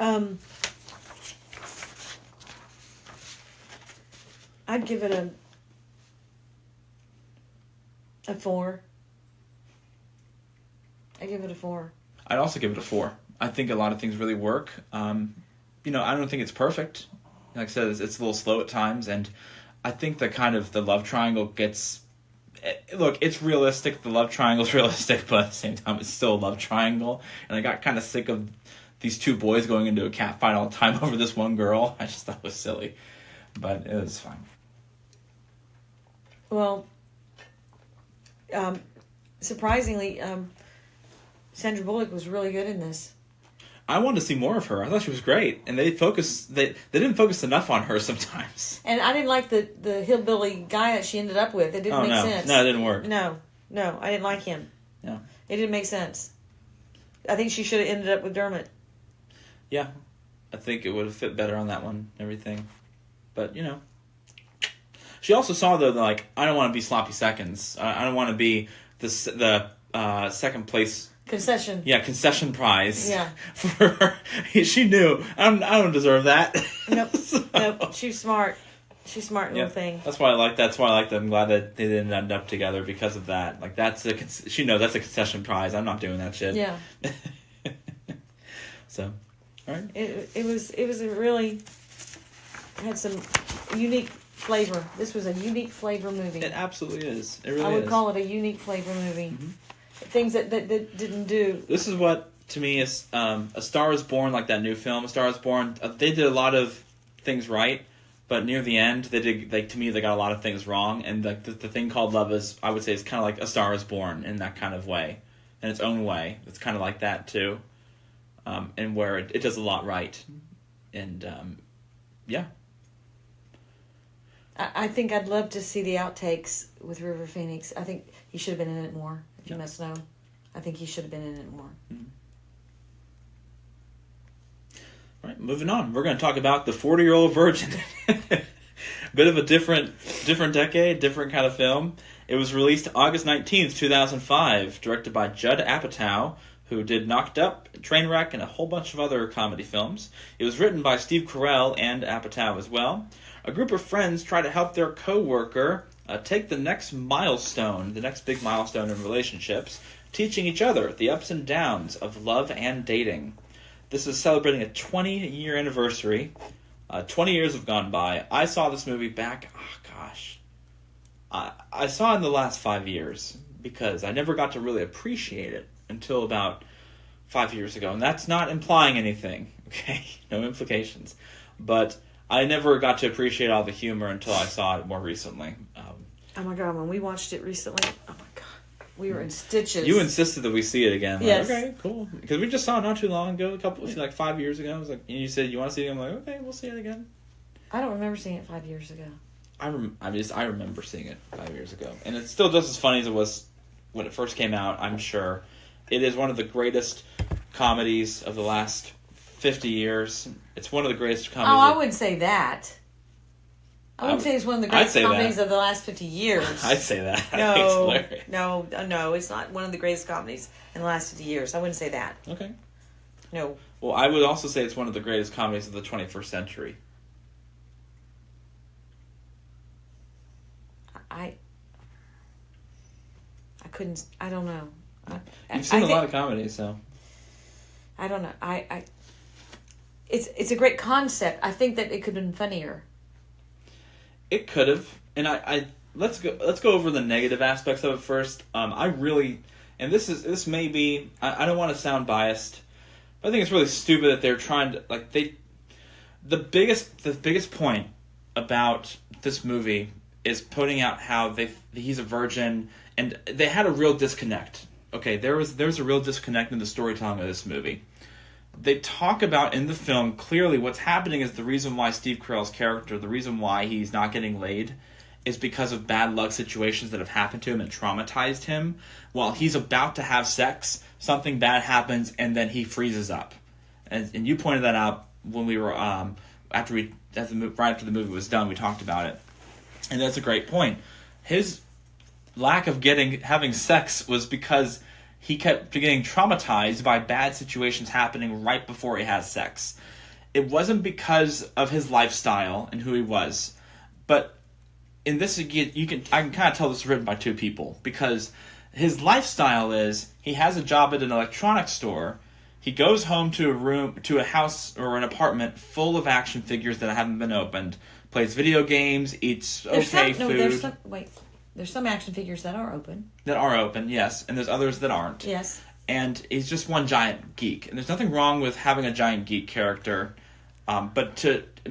am. I'd give it a 4. I give it a 4. I'd also give it a 4. I think a lot of things really work. I don't think it's perfect. Like I said, it's a little slow at times, and I think the love triangle gets... Look, it's realistic. The love triangle's realistic, but at the same time, it's still a love triangle. And I got kind of sick of these 2 boys going into a cat fight all the time over this one girl. I just thought it was silly, but it was fine. Well, surprisingly, Sandra Bullock was really good in this. I wanted to see more of her. I thought she was great, and they didn't focus enough on her sometimes. And I didn't like the hillbilly guy that she ended up with. It didn't make sense. No, it didn't work. No, I didn't like him. No, it didn't make sense. I think she should have ended up with Dermot. Yeah, I think it would have fit better on that one and everything. But, she also saw I don't want to be sloppy seconds. I don't want to be the second place concession. Yeah, concession prize. Yeah. For her. She knew I don't deserve that. Nope. Nope. She's smart. She's smart little thing. That's why I like. That's why I like them. I'm glad that they didn't end up together because of that. Like she knows that's a concession prize. I'm not doing that shit. Yeah. So, all right. It was a really had some unique flavor. This was a unique flavor movie. It absolutely is. It really is. I would call it a unique flavor movie. Mm-hmm. Things that didn't do. This is what to me is A Star Is Born, like that new film. A Star Is Born. They did a lot of things right, but near the end, they did to me they got a lot of things wrong. And the thing called love is, I would say, is kind of like A Star Is Born in that kind of way, in its own way. It's kind of like that too, and where it does a lot right, and yeah. I think I'd love to see the outtakes with River Phoenix. I think he should have been in it more. If you must know, I think he should have been in it more. Mm-hmm. All right, moving on. We're going to talk about The 40-Year-Old Virgin. Bit of a different decade, different kind of film. It was released August 19th, 2005, directed by Judd Apatow, who did Knocked Up, Trainwreck, and a whole bunch of other comedy films. It was written by Steve Carell and Apatow as well. A group of friends try to help their co-worker take the next milestone, the next big milestone in relationships, teaching each other the ups and downs of love and dating. This is celebrating a 20-year anniversary. 20 years have gone by. I saw this movie back, I saw it in the last 5 years because I never got to really appreciate it until about 5 years ago. And that's not implying anything, okay? No implications. But I never got to appreciate all the humor until I saw it more recently. Oh my God, when we watched it recently, oh my God, we were in stitches. You insisted that we see it again. Yes. Okay, cool. Because we just saw it not too long ago, 5 years ago. I was like, and you said you want to see it. I'm like, okay, we'll see it again. I don't remember seeing it 5 years ago. I remember seeing it 5 years ago, and it's still just as funny as it was when it first came out. I'm sure it is one of the greatest comedies of the last 50 years. It's one of the greatest comedies. Oh, I wouldn't say that. I wouldn't say it's one of the greatest comedies of the last 50 years. I'd say that. No, it's not one of the greatest comedies in the last 50 years. I wouldn't say that. Okay. No. Well, I would also say it's one of the greatest comedies of the 21st century. I couldn't. I don't know. You've seen a lot of comedies, so. I don't know. It's a great concept. I think that it could have been funnier. It could have, and I let's go over the negative aspects of it first. I really, and this may be, I don't want to sound biased, but I think it's really stupid that they're trying to the biggest point about this movie is putting out how he's a virgin, and they had a real disconnect. Okay, there's a real disconnect in the storytelling of this movie. They talk about in the film clearly what's happening is the reason why Steve Carell's character, the reason why he's not getting laid, is because of bad luck situations that have happened to him and traumatized him. While he's about to have sex, something bad happens and then he freezes up. And you pointed that out when we were right after the movie was done. We talked about it, and that's a great point. His lack of having sex was because he kept getting traumatized by bad situations happening right before he has sex. It wasn't because of his lifestyle and who he was, but in this I can kind of tell this is written by two people, because his lifestyle is he has a job at an electronics store. He goes home to a house or an apartment full of action figures that haven't been opened, plays video games, eats food. There's some action figures that are open. That are open, yes, and there's others that aren't. Yes. And he's just one giant geek, and there's nothing wrong with having a giant geek character. But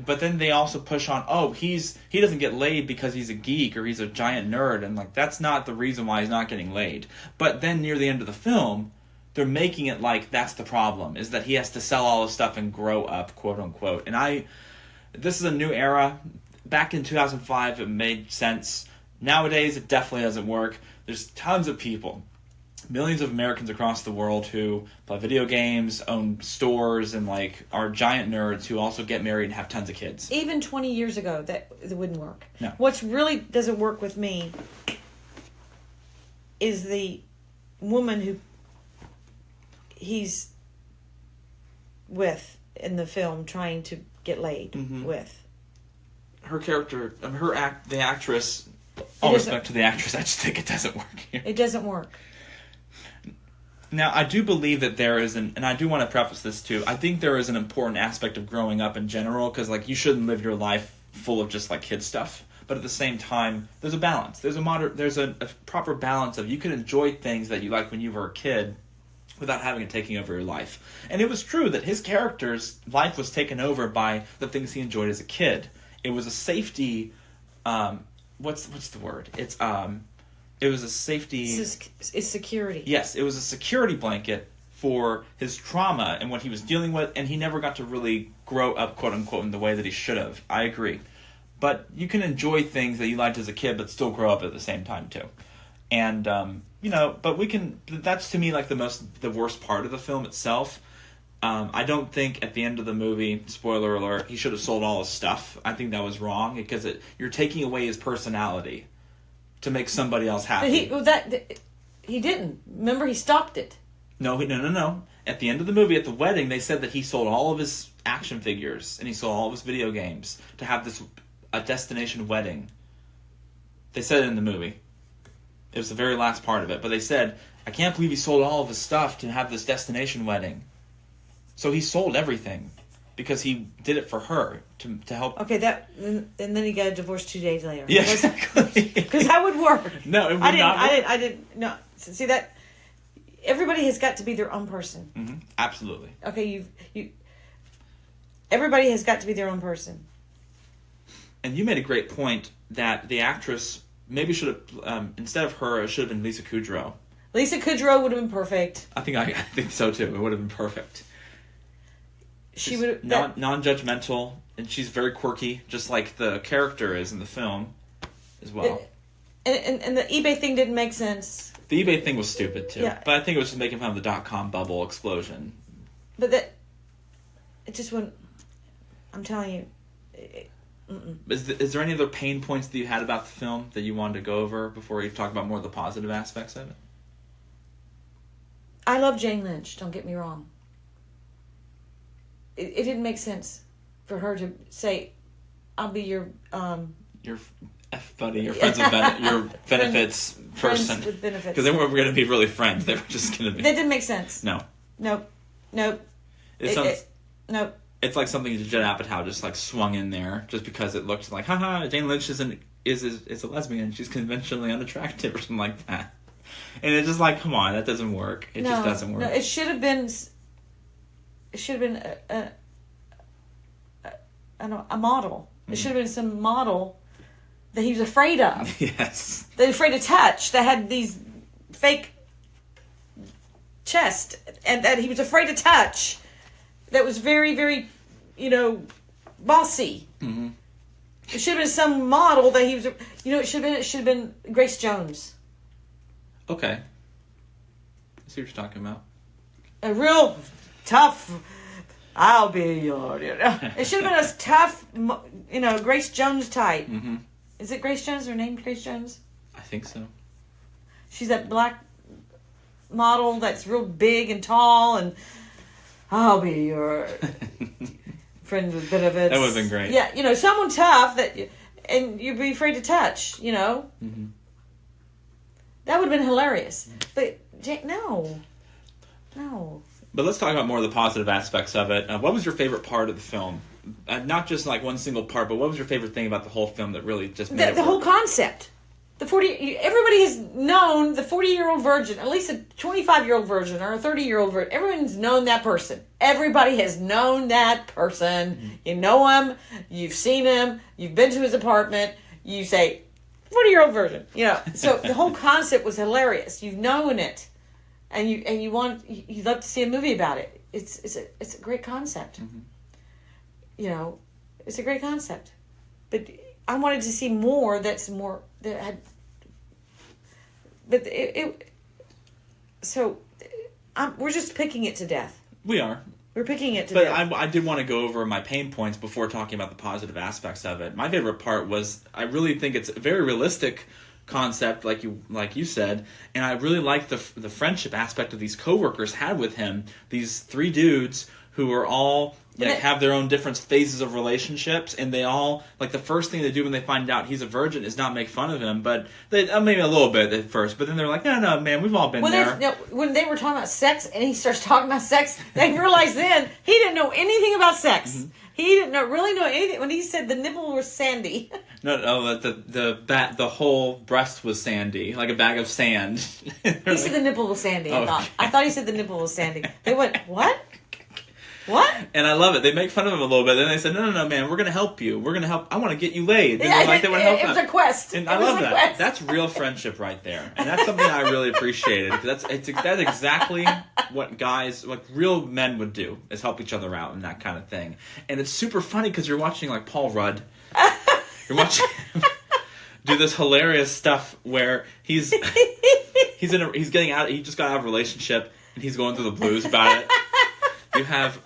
then they also push on, he doesn't get laid because he's a geek or he's a giant nerd, and like that's not the reason why he's not getting laid. But then near the end of the film, they're making it like that's the problem, is that he has to sell all his stuff and grow up, quote unquote. And this is a new era. Back in 2005, it made sense. Nowadays, it definitely doesn't work. There's tons of people, millions of Americans across the world who play video games, own stores, and like are giant nerds who also get married and have tons of kids. Even 20 years ago, that wouldn't work. No. What's really doesn't work with me is the woman who he's with in the film trying to get laid with. Her character, the actress, all respect to the actress, I just think it doesn't work here. It doesn't work. Now, I do believe that there is and I do want to preface this too, I think there is an important aspect of growing up in general, because like you shouldn't live your life full of just like kid stuff. But at the same time, there's a balance. There's a proper balance of you can enjoy things that you liked when you were a kid without having it taking over your life. And it was true that his character's life was taken over by the things he enjoyed as a kid. It was a safety, what's the word? It was a safety... It's security. Yes, it was a security blanket for his trauma and what he was dealing with, and he never got to really grow up, quote unquote, in the way that he should have. I agree. But you can enjoy things that you liked as a kid, but still grow up at the same time, too. And, that's to me like the worst part of the film itself. I don't think at the end of the movie, spoiler alert, he should have sold all his stuff. I think that was wrong, because you're taking away his personality to make somebody else happy. He didn't. Remember, he stopped it. No. At the end of the movie, at the wedding, they said that he sold all of his action figures and he sold all of his video games to have a destination wedding. They said it in the movie. It was the very last part of it. But they said, I can't believe he sold all of his stuff to have this destination wedding. So he sold everything because he did it for her to help. Okay, and then he got a divorce 2 days later. Yeah, exactly. Because that would work. No, it would not. I didn't. No, see that. Everybody has got to be their own person. Mm-hmm. Absolutely. Okay, everybody has got to be their own person. And you made a great point that the actress maybe should have, instead of her, it should have been Lisa Kudrow. Lisa Kudrow would have been perfect. I think so too. It would have been perfect. She would non-judgmental, and she's very quirky, just like the character is in the film as well. And the eBay thing didn't make sense. The eBay thing was stupid too. Yeah. But I think it was just making fun of the .com bubble explosion. But it just wouldn't. I'm telling you. Is there any other pain points that you had about the film that you wanted to go over before we talk about more of the positive aspects of it? I love Jane Lynch, don't get me wrong. It didn't make sense for her to say, I'll be your F-buddy, your friends with your benefits person. Friends with benefits. Because they weren't going to be really friends. They were just going to be... That didn't make sense. No. Nope. Nope. It's like something that Judd Apatow just like swung in there just because it looked like, haha, Jane Lynch is a lesbian and she's conventionally unattractive or something like that. And it's just like, come on, that doesn't work. It just doesn't work. No, it should have been a model. It should have been some model that he was afraid of. Yes. That he was afraid to touch. That had these fake chest and that he was afraid to touch. That was very, very, bossy. Mm-hmm. It should have been some model that he was. It should have been Grace Jones. Okay. I see what you're talking about. A real tough. I'll be your. It should have been a tough, Grace Jones type. Mm-hmm. Is it Grace Jones? Her name Grace Jones? I think so. She's that black model that's real big and tall, and I'll be your friend with benefits. That would have been great. Yeah, someone tough and you'd be afraid to touch, Mm-hmm. That would have been hilarious. But, no. But let's talk about more of the positive aspects of it. What was your favorite part of the film? Not just like one single part, but what was your favorite thing about the whole film that really just made it The work? whole concept. Everybody has known the 40-year-old virgin, at least a 25-year-old virgin or a 30-year-old virgin. Everyone's known that person. Everybody has known that person. Mm-hmm. You know him. You've seen him. You've been to his apartment. You say, 40-year-old virgin. So the whole concept was hilarious. You've known it, and you'd love to see a movie about it. It's a great concept. Mm-hmm. It's a great concept, but I wanted to see more. We're just picking it to death. We are. We're picking it to death. But I did want to go over my pain points before talking about the positive aspects of it. My favorite part was I really think it's a very realistic concept, like you said, and I really like the friendship aspect of these coworkers had with him. These three dudes who are all have their own different phases of relationships, and they all the first thing they do when they find out he's a virgin is not make fun of him, but they maybe a little bit at first, but then they're like, no, man, we've all been there. When they were talking about sex, and he starts talking about sex, they realized then he didn't know anything about sex. Mm-hmm. He didn't really know anything when he said the nipple was sandy. No, the whole breast was sandy, like a bag of sand. He said the nipple was sandy. Okay. I thought he said the nipple was sandy. They went, what? What? And I love it. They make fun of him a little bit. Then they said, no, man, we're going to help you. We're going to help. I want to get you laid. And they would help it was a quest. And I love that. Quest. That's real friendship right there. And that's something I really appreciated. That's exactly what real men would do, is help each other out and that kind of thing. And it's super funny because you're watching Paul Rudd. You're watching him do this hilarious stuff where he's getting out. He just got out of a relationship and he's going through the blues about it. You have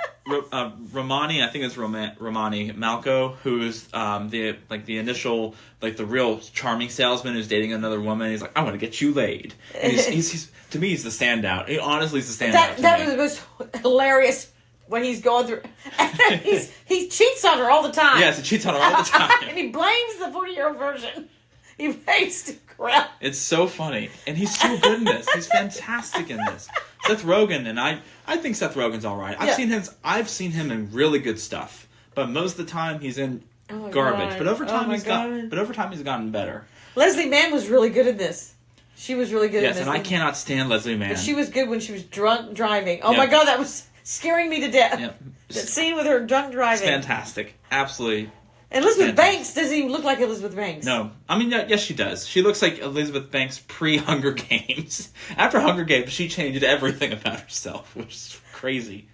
Romani, I think it's Romani Malco, who's the initial the real charming salesman who's dating another woman. He's like, I want to get you laid. And he's to me, he's the standout. He honestly is the standout. That was the most hilarious when he's going through. He cheats on her all the time. Yes, he cheats on her all the time, and he blames the 40-year-old virgin. He makes the crap. It's so funny, and he's so good in this. He's fantastic in this. Seth Rogen, and I think Seth Rogen's all right. I've seen him in really good stuff, but most of the time he's in garbage. God. But over time he's gotten better. Leslie Mann was really good at this. She was really good at this. Yes, and I cannot stand Leslie Mann. But she was good when she was drunk driving. Oh my God, that was scaring me to death. Yep. That scene with her drunk driving. It's fantastic. Absolutely. And Elizabeth Banks doesn't even look like Elizabeth Banks. No. I mean, yes, she does. She looks like Elizabeth Banks pre-Hunger Games. After Hunger Games, she changed everything about herself, which is crazy.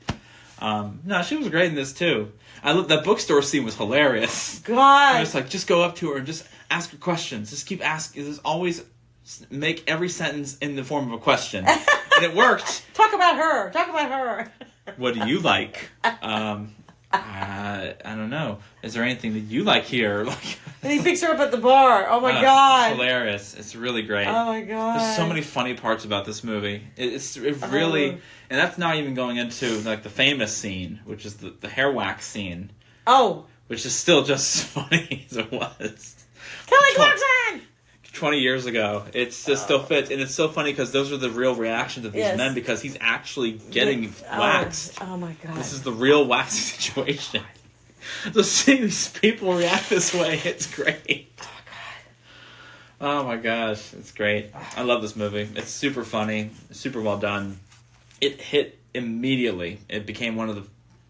No, she was great in this, too. That bookstore scene was hilarious. God. It's just go up to her and just ask her questions. Just keep asking. Just always make every sentence in the form of a question. And it worked. Talk about her. What do you like? I don't know. Is there anything that you like here? And he picks her up at the bar. Oh my God. It's hilarious. It's really great. Oh my God. There's so many funny parts about this movie. It really, and that's not even going into the famous scene, which is the hair wax scene. Oh. Which is still just as funny as it was. Kelly Clarkson! 20 years ago. It just still fits. And it's so funny because those are the real reactions of these men, because he's actually getting waxed. Oh my God. This is the real waxing situation. So seeing these people react this way, it's great. Oh my gosh, it's great. I love this movie. It's super funny, super well done. It hit immediately. It became one of the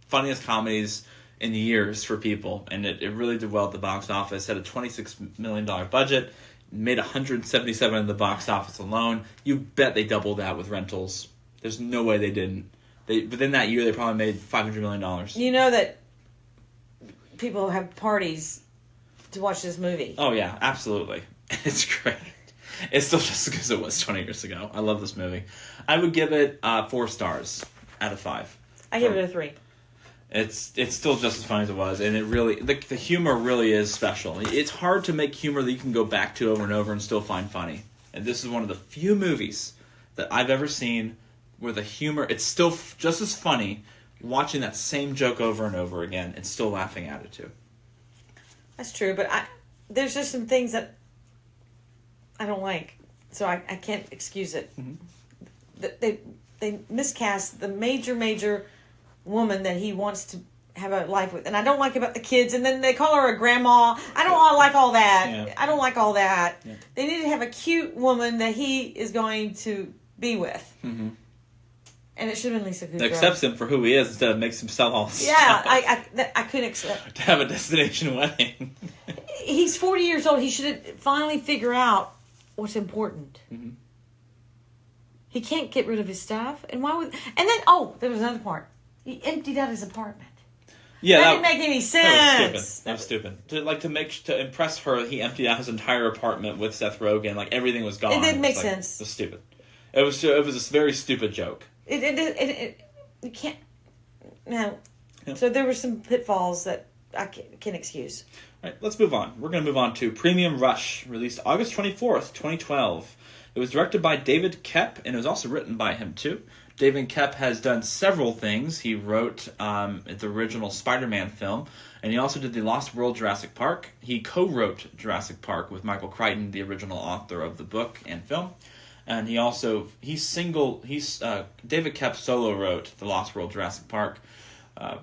funniest comedies in years for people, and it really did well at the box office. Had a $26 million budget, made $177 in the box office alone. You bet they doubled that with rentals. There's no way they didn't. Within that year, they probably made $500 million. You know that people have parties to watch this movie. Oh yeah, absolutely. It's great. It's still just as good as it was 20 years ago. I love this movie. I would give it 4 stars out of 5. I give it a 3. It's still just as funny as it was, and it really the humor really is special. It's hard to make humor that you can go back to over and over and still find funny. And this is one of the few movies that I've ever seen where the humor, it's still just as funny watching that same joke over and over again and still laughing at it too. That's true, but there's just some things that I don't like, so I can't excuse it. Mm-hmm. They miscast the major woman that he wants to have a life with, and I don't like about the kids, and then they call her a grandma. I don't like all that. Yeah. I don't like all that. Yeah. They need to have a cute woman that he is going to be with. Mm-hmm. And it should have been Lisa Kudrow. That accepts him for who he is instead of makes him sell all his stuff. I couldn't accept. To have a destination wedding. He's 40 years old. He should finally figure out what's important. Mm-hmm. He can't get rid of his stuff. And why would... And then, there was another part. He emptied out his apartment. Yeah, that didn't make any sense. That was stupid. To impress her, he emptied out his entire apartment with Seth Rogen. Like, everything was gone. It didn't make sense. It was stupid. It was a very stupid joke. You can't... No. Yeah. So there were some pitfalls that I can't excuse. All right, let's move on. We're going to move on to Premium Rush, released August 24th, 2012. It was directed by David Koepp, and it was also written by him, too. David Koepp has done several things. He wrote the original Spider-Man film, and he also did the Lost World Jurassic Park. He co-wrote Jurassic Park with Michael Crichton, the original author of the book and film. And David Koepp solo wrote the Lost World Jurassic Park,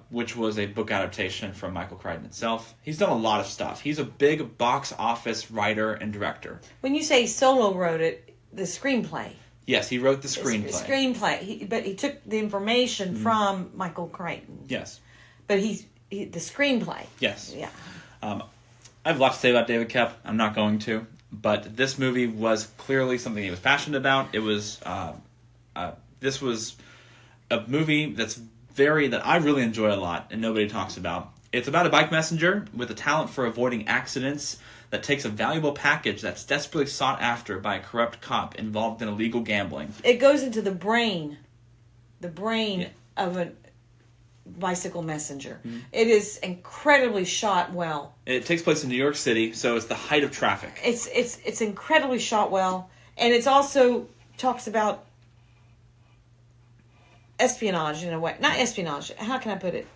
which was a book adaptation from Michael Crichton itself. He's done a lot of stuff. He's a big box office writer and director. When you say solo wrote it, the screenplay. Yes, he wrote the screenplay. But he took the information from Michael Crichton. Yes. But the screenplay. Yes. Yeah. I have a lot to say about David Koepp. I'm not going to. But this movie was clearly something he was passionate about. It was, this was a movie that I really enjoy a lot and nobody talks about. It's about a bike messenger with a talent for avoiding accidents that takes a valuable package that's desperately sought after by a corrupt cop involved in illegal gambling. It goes into the brain of a bicycle messenger. Mm-hmm. It is incredibly shot well. It takes place in New York City, so it's the height of traffic. It's incredibly shot well, and it's also talks about espionage in a way. Not espionage. How can I put it?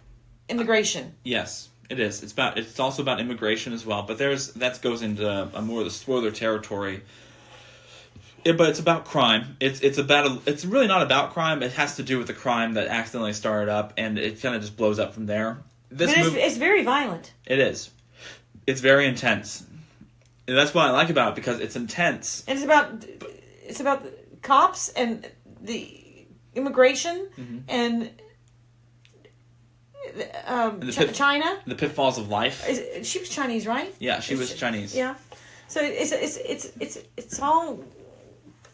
Immigration. Yes, it is. It's also about immigration as well, but that goes into a more of the spoiler territory. But it's about crime. It's really not about crime. It has to do with the crime that accidentally started up, and it kind of just blows up from there. It's very violent. It is. It's very intense. And that's what I like about it, because it's intense. And it's about cops and the immigration and China. The pitfalls of life. She was Chinese, right? Yeah, she was Chinese. Yeah. So it's all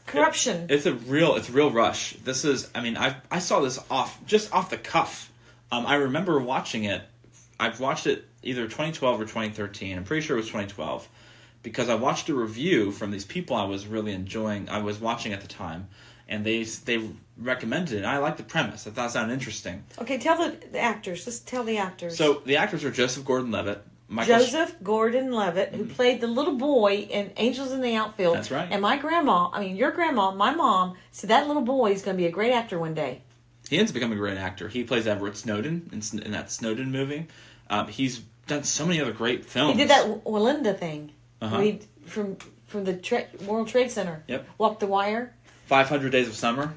corruption. It's a real rush. This is, I saw this off the cuff. I remember watching it. I've watched it either 2012 or 2013. I'm pretty sure it was 2012, because I watched a review from these people I was really enjoying. I was watching at the time, and they recommended it. And I liked the premise. I thought it sounded interesting. Okay, tell the actors. Let's tell the actors. So the actors are Joseph Gordon-Levitt. Joseph Gordon-Levitt, who played the little boy in Angels in the Outfield. That's right. And your grandma, my mom, said that little boy is going to be a great actor one day. He ends up becoming a great actor. He plays Edward Snowden in that Snowden movie. He's done so many other great films. He did that Walinda thing. Uh-huh. From the World Trade Center. Yep. Walk the Wire. 500 Days of Summer.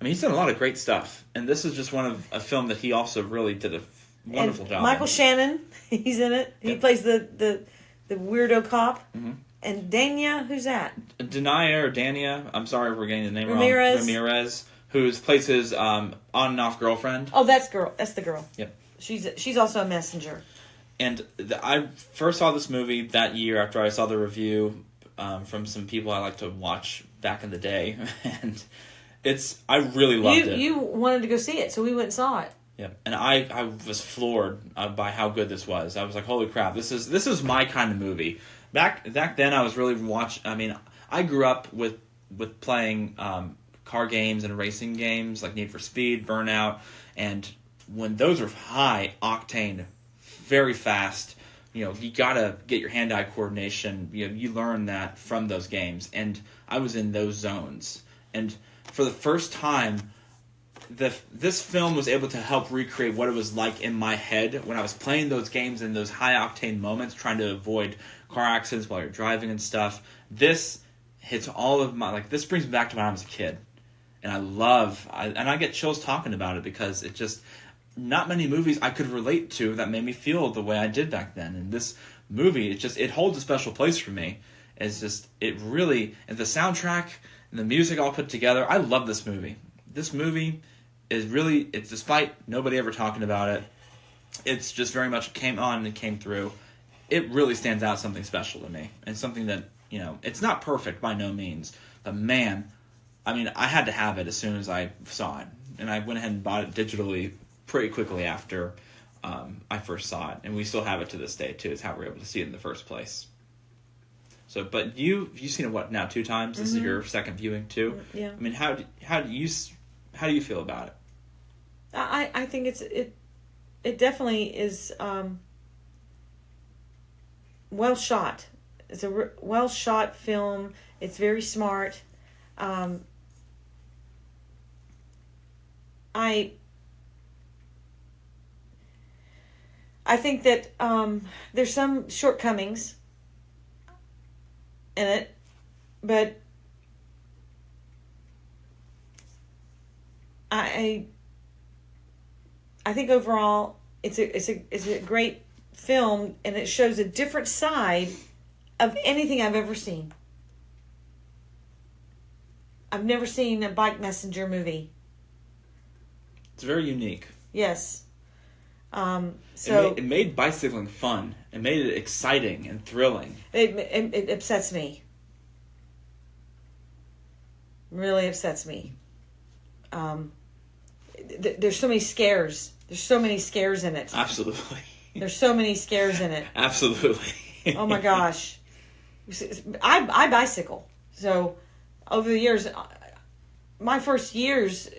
He's done a lot of great stuff. And this is just a film that he also really did a wonderful job. Michael Shannon, he's in it. He plays the weirdo cop. Mm-hmm. And Dania, who's that? Dania. I'm sorry if we're getting the name wrong. Ramirez, who plays his on and off girlfriend. Oh, that's the girl. Yep. She's also a messenger. And I first saw this movie that year after I saw the review from some people I like to watch back in the day, and I really loved it. You wanted to go see it, so we went and saw it. Yeah, and I was floored by how good this was. I was like, holy crap, this is my kind of movie. Back then, I was really watching. I grew up with playing car games and racing games like Need for Speed, Burnout, and when those are high octane, very fast, you gotta get your hand-eye coordination. You learn that from those games, and I was in those zones. And for the first time, this film was able to help recreate what it was like in my head when I was playing those games in those high-octane moments, trying to avoid car accidents while you're driving and stuff. This hits all of my, this brings me back to when I was a kid. And I get chills talking about it because it just, not many movies I could relate to that made me feel the way I did back then. And this movie, it holds a special place for me. It's just, and the soundtrack and the music all put together, I love this movie. This movie is really, it's despite nobody ever talking about it, it's just very much came on and came through. It really stands out something special to me. And something that, it's not perfect by no means. But man, I had to have it as soon as I saw it. And I went ahead and bought it digitally pretty quickly after I first saw it. And we still have it to this day, too. It's how we're able to see it in the first place. So, but you've seen it, what, now 2 times? This is your second viewing, too? Yeah. How do you feel about it? I think it definitely is well shot. It's a well shot film. It's very smart. I think that there's some shortcomings in it, but I think overall it's a great film, and it shows a different side of anything I've ever seen. I've never seen a bike messenger movie. It's very unique. Yes. It made bicycling fun. It made it exciting and thrilling. It upsets me. Really upsets me. There's so many scares. There's so many scares in it. Absolutely. There's so many scares in it. Absolutely. Oh my gosh. I bicycle. So over the years, my first years,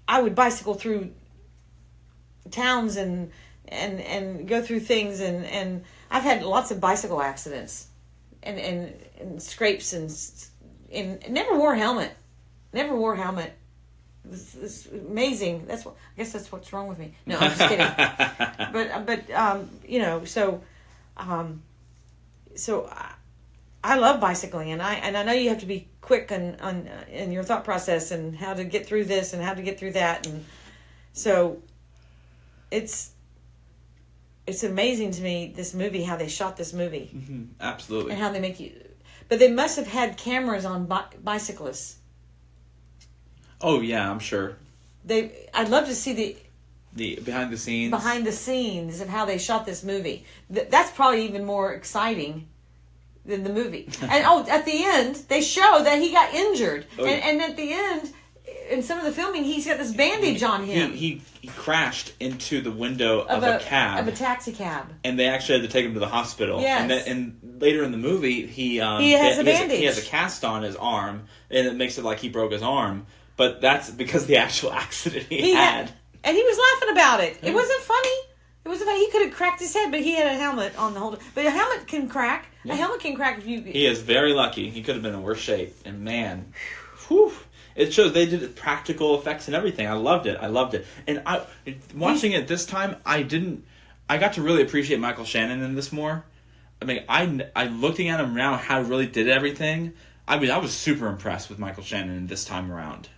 I would bicycle through towns and go through things, and I've had lots of bicycle accidents and scrapes and never wore a helmet. Never wore a helmet. It's amazing. I guess that's what's wrong with me. No, I'm just kidding. So I love bicycling, and I know you have to be quick in your thought process and how to get through this and how to get through that, and so it's amazing to me, this movie, how they shot this movie. Mm-hmm. Absolutely. And how they make you, but they must have had cameras on bicyclists. Oh yeah, I'm sure. I'd love to see the behind the scenes of how they shot this movie. That's probably even more exciting than the movie. And at the end, they show that he got injured. Oh, and at the end, in some of the filming, he's got this bandage on him. He crashed into the window of a cab. Of a taxi cab. And they actually had to take him to the hospital. Yes. And later in the movie, he has a bandage. He has a cast on his arm, and it makes it like he broke his arm. But that's because of the actual accident he had. And he was laughing about it. Yeah. It wasn't funny. He could have cracked his head, but he had a helmet on the whole time. But a helmet can crack. Yeah. A helmet can crack if you... He is very lucky. He could have been in worse shape. And man, whew, it shows they did practical effects and everything. I loved it. And watching it this time, I got to really appreciate Michael Shannon in this more. I looking at him now, how he really did everything. I was super impressed with Michael Shannon this time around.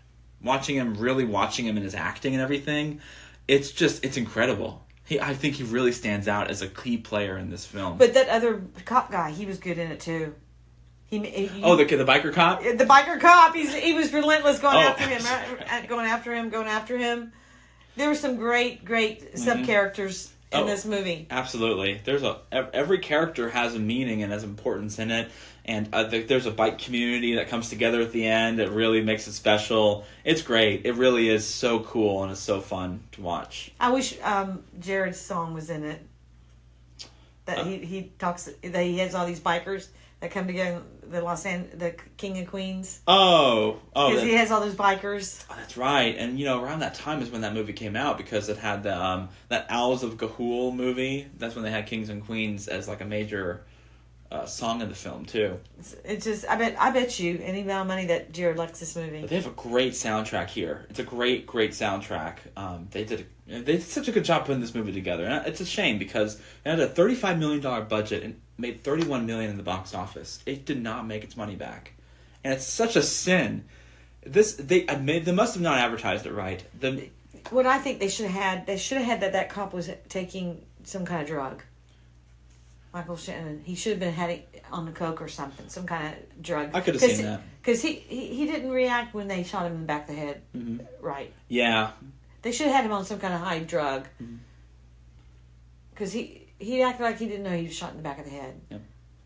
Watching him in his acting and everything, it's incredible. I think he really stands out as a key player in this film. But that other cop guy, he was good in it too. The biker cop? The biker cop, he was relentless going after him. There were some great sub-characters in this movie. Absolutely. Every character has a meaning and has importance in it. And there's a bike community that comes together at the end. It really makes it special. It's great. It really is so cool, and it's so fun to watch. I wish Jared's song was in it. That he talks, that he has all these bikers that come together, the King and Queens. Oh, Because he has all those bikers. Oh, that's right. And, around that time is when that movie came out, because it had the that Owls of Ga'Hoole movie. That's when they had Kings and Queens as, like, a major song in the film, too. It's just, I bet you any amount of money that Jared likes this movie. But they have a great soundtrack here. It's a great, great soundtrack. They did such a good job putting this movie together. And it's a shame, because it had a $35 million budget and made $31 million in the box office. It did not make its money back. And it's such a sin. They must have not advertised it right. What I think they should have had that cop was taking some kind of drug. Michael Shannon, he should have been had it on the coke or something, some kind of drug. I could have seen that. Because he didn't react when they shot him in the back of the head, right? Yeah. They should have had him on some kind of high drug. Because he acted like he didn't know he was shot in the back of the head. Yep.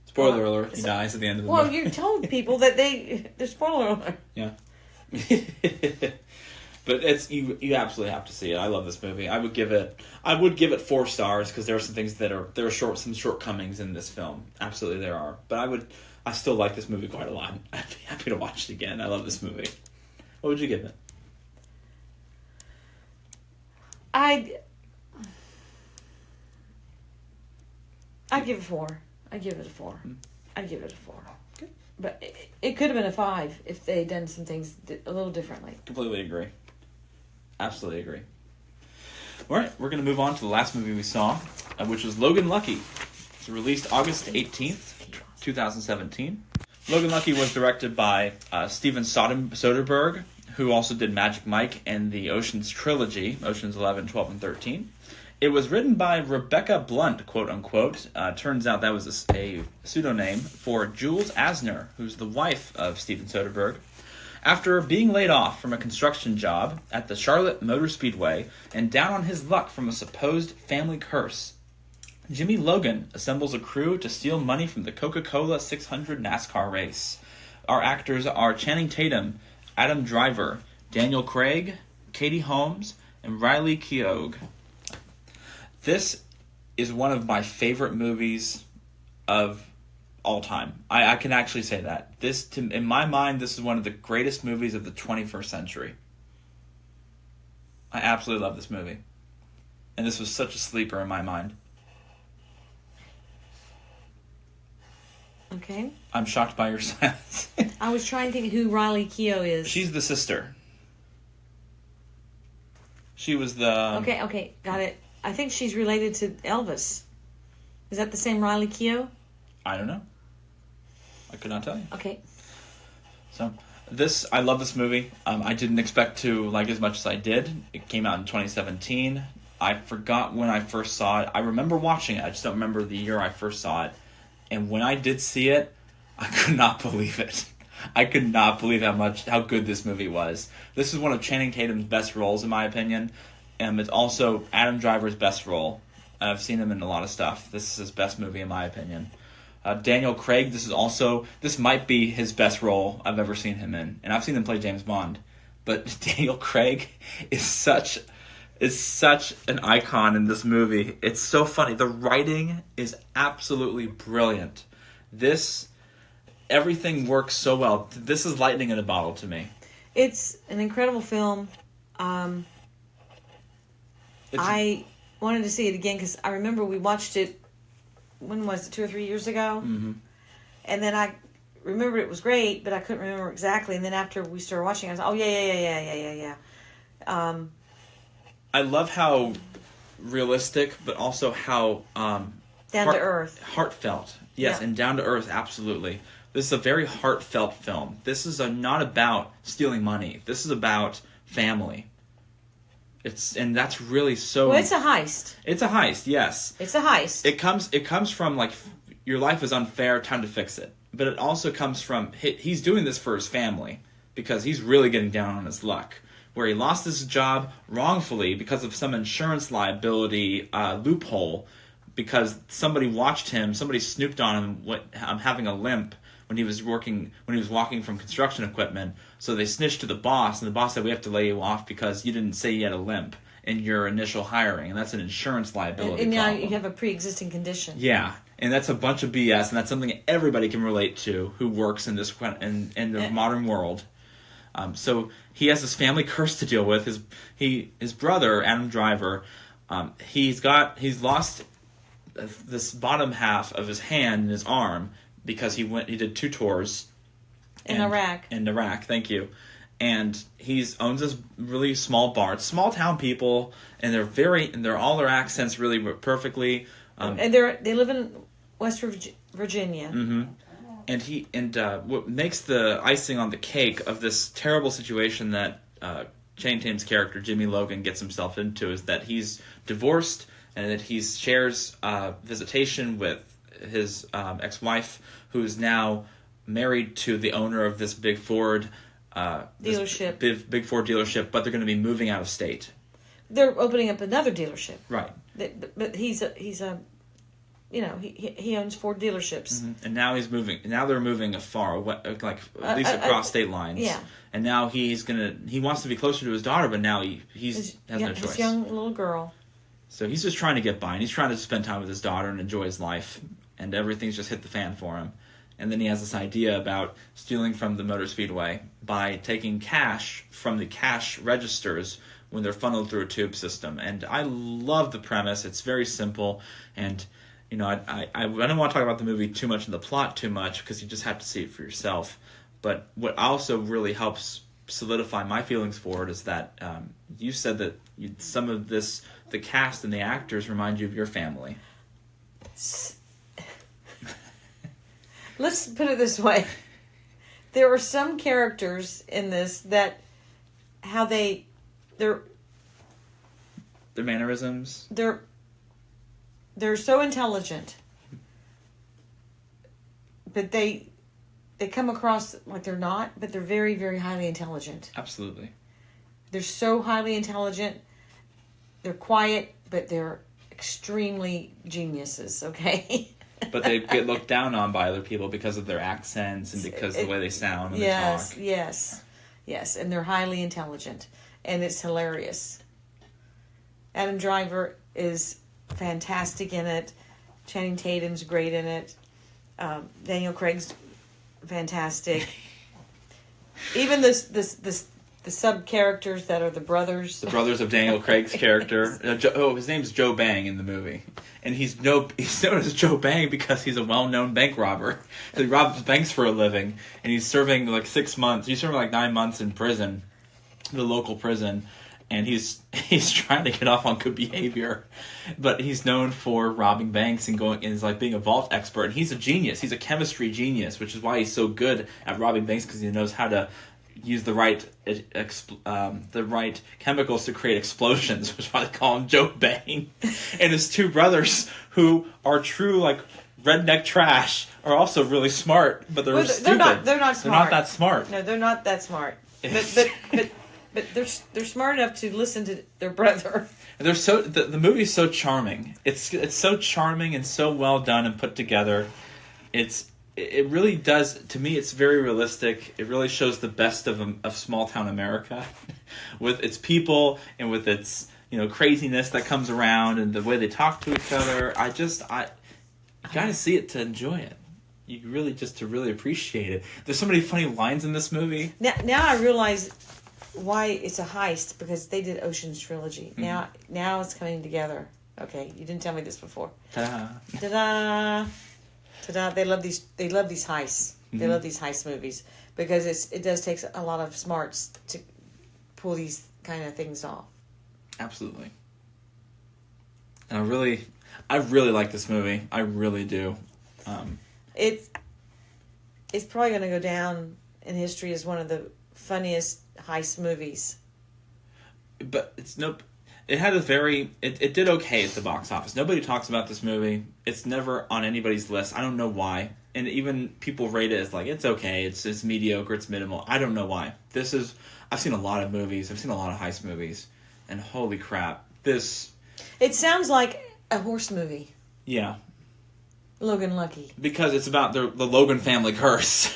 Spoiler alert, he dies at the end of the movie. Well, you told people that the spoiler alert. Yeah. But you absolutely have to see it. I love this movie. I would give it 4 stars, because there are some things there are some shortcomings in this film. Absolutely there are. But I still like this movie quite a lot. I'd be happy to watch it again. I love this movie. What would you give it? I'd give it 4. I'd give it a 4. I'd give it a 4. Okay. But it could have been a 5 if they had done some things a little differently. Completely agree. Absolutely agree. All right, we're going to move on to the last movie we saw, which was Logan Lucky. It was released August 18th, 2017. Logan Lucky was directed by Steven Soderbergh, who also did Magic Mike and the Ocean's trilogy, Ocean's 11, 12, and 13. It was written by Rebecca Blunt, quote-unquote. Turns out that was a pseudonym for Jules Asner, who's the wife of Steven Soderbergh. After being laid off from a construction job at the Charlotte Motor Speedway and down on his luck from a supposed family curse, Jimmy Logan assembles a crew to steal money from the Coca-Cola 600 NASCAR race. Our actors are Channing Tatum, Adam Driver, Daniel Craig, Katie Holmes, and Riley Keough. This is one of my favorite movies of all time. I can actually say that. In my mind, this is one of the greatest movies of the 21st century. I absolutely love this movie. And this was such a sleeper in my mind. Okay. I'm shocked by your silence. I was trying to think who Riley Keough is. She's the sister. She was the... Okay, got it. I think she's related to Elvis. Is that the same Riley Keough? I don't know. I could not tell you. Okay. So, I love this movie. I didn't expect to like it as much as I did. It came out in 2017. I forgot when I first saw it. I remember watching it. I just don't remember the year I first saw it. And when I did see it, I could not believe it. I could not believe how good this movie was. This is one of Channing Tatum's best roles, in my opinion. And it's also Adam Driver's best role. I've seen him in a lot of stuff. This is his best movie, in my opinion. Daniel Craig, this might be his best role I've ever seen him in. And I've seen him play James Bond. But Daniel Craig is such an icon in this movie. It's so funny. The writing is absolutely brilliant. Everything works so well. This is lightning in a bottle to me. It's an incredible film. I wanted to see it again because I remember we watched it, when was it, 2 or 3 years ago? Mm-hmm. And then I remembered it was great, but I couldn't remember exactly. And then after we started watching, I was like, oh, yeah. I love how realistic, but also how... down to earth. Heartfelt. Yes, yeah. And down to earth, absolutely. This is a very heartfelt film. This is not about stealing money. This is about family. And that's really so... Well, it's a heist. It's a heist, yes. It's a heist. It comes from, like, your life is unfair, time to fix it. But it also comes from... He's doing this for his family because he's really getting down on his luck. Where he lost his job wrongfully because of some insurance liability loophole because somebody watched him, somebody snooped on him having a limp when he was walking from construction equipment. So they snitched to the boss, and the boss said, we have to lay you off because you didn't say you had a limp. in your initial hiring, and that's an insurance liability and now problem. you have a pre-existing condition. Yeah, and that's a bunch of BS, and that's something everybody can relate to who works in this in the modern world. So he has this family curse to deal with. His brother, Adam Driver, he's lost this bottom half of his hand and his arm because he did 2 tours in Iraq. In Iraq, thank you. And owns this really small bar. It's small town people, and they're all their accents really work perfectly. And they live in West Virginia. Mm-hmm. And what makes the icing on the cake of this terrible situation that Channing Tatum's character Jimmy Logan gets himself into is that he's divorced and that he shares visitation with his ex-wife, who's now married to the owner of this big Ford dealership. Big Ford dealership, but they're going to be moving out of state. They're opening up another dealership. Right. But he owns 4 dealerships. Mm-hmm. And now he's moving. Now they're moving afar, like at least across state lines. Yeah. And now he wants to be closer to his daughter, but now he has no choice. His young little girl. So he's just trying to get by, and he's trying to spend time with his daughter and enjoy his life, and everything's just hit the fan for him. And then he has this idea about stealing from the motor speedway by taking cash from the cash registers when they're funneled through a tube system. And I love the premise. It's very simple. And, I don't want to talk about the movie too much and the plot too much because you just have to see it for yourself. But what also really helps solidify my feelings for it is that you said that some of the cast and the actors remind you of your family. Let's put it this way. There are some characters in this that their mannerisms. They're so intelligent, but they come across like they're not, but they're very, very highly intelligent. Absolutely. They're so highly intelligent. They're quiet, but they're extremely geniuses, okay? But they get looked down on by other people because of their accents and because of the way they sound when they talk. Yes, and they're highly intelligent, and it's hilarious. Adam Driver is fantastic in it. Channing Tatum's great in it. Daniel Craig's fantastic. Even the sub characters that are the brothers. The brothers of Daniel Craig's character. His name's Joe Bang in the movie. And he's known as Joe Bang because he's a well-known bank robber. So he robs banks for a living. And he's serving like 6 months. He's serving like 9 months in prison, the local prison. And he's trying to get off on good behavior. But he's known for robbing banks and is like being a vault expert. And he's a genius. He's a chemistry genius, which is why he's so good at robbing banks because he knows how to use the right chemicals to create explosions, which is why they call him Joe Bang. And his 2 brothers, who are true like redneck trash, are also really smart, but they're stupid. They're not smart. They're not that smart. No, they're not that smart. But they're smart enough to listen to their brother. They're so the movie's so charming. It's so charming and so well done and put together. It really does, to me, it's very realistic. It really shows the best of small town America with its people and with its, craziness that comes around and the way they talk to each other. You gotta see it to enjoy it. You really, just to really appreciate it. There's so many funny lines in this movie. Now I realize why it's a heist, because they did Ocean's Trilogy. Mm-hmm. Now it's coming together. Okay, you didn't tell me this before. Ta-da. Ta-da. Ta-da. They love these heists. Mm-hmm. They love these heist movies because it does take a lot of smarts to pull these kind of things off. Absolutely. And I really like this movie. I really do. It's probably going to go down in history as one of the funniest heist movies. But it had it did okay at the box office. Nobody talks about this movie. It's never on anybody's list. I don't know why. And even people rate it as like, it's okay, it's mediocre, it's minimal. I don't know why. I've seen a lot of movies. I've seen a lot of heist movies. And holy crap, it sounds like a horse movie. Yeah. Logan Lucky. Because it's about the Logan family curse.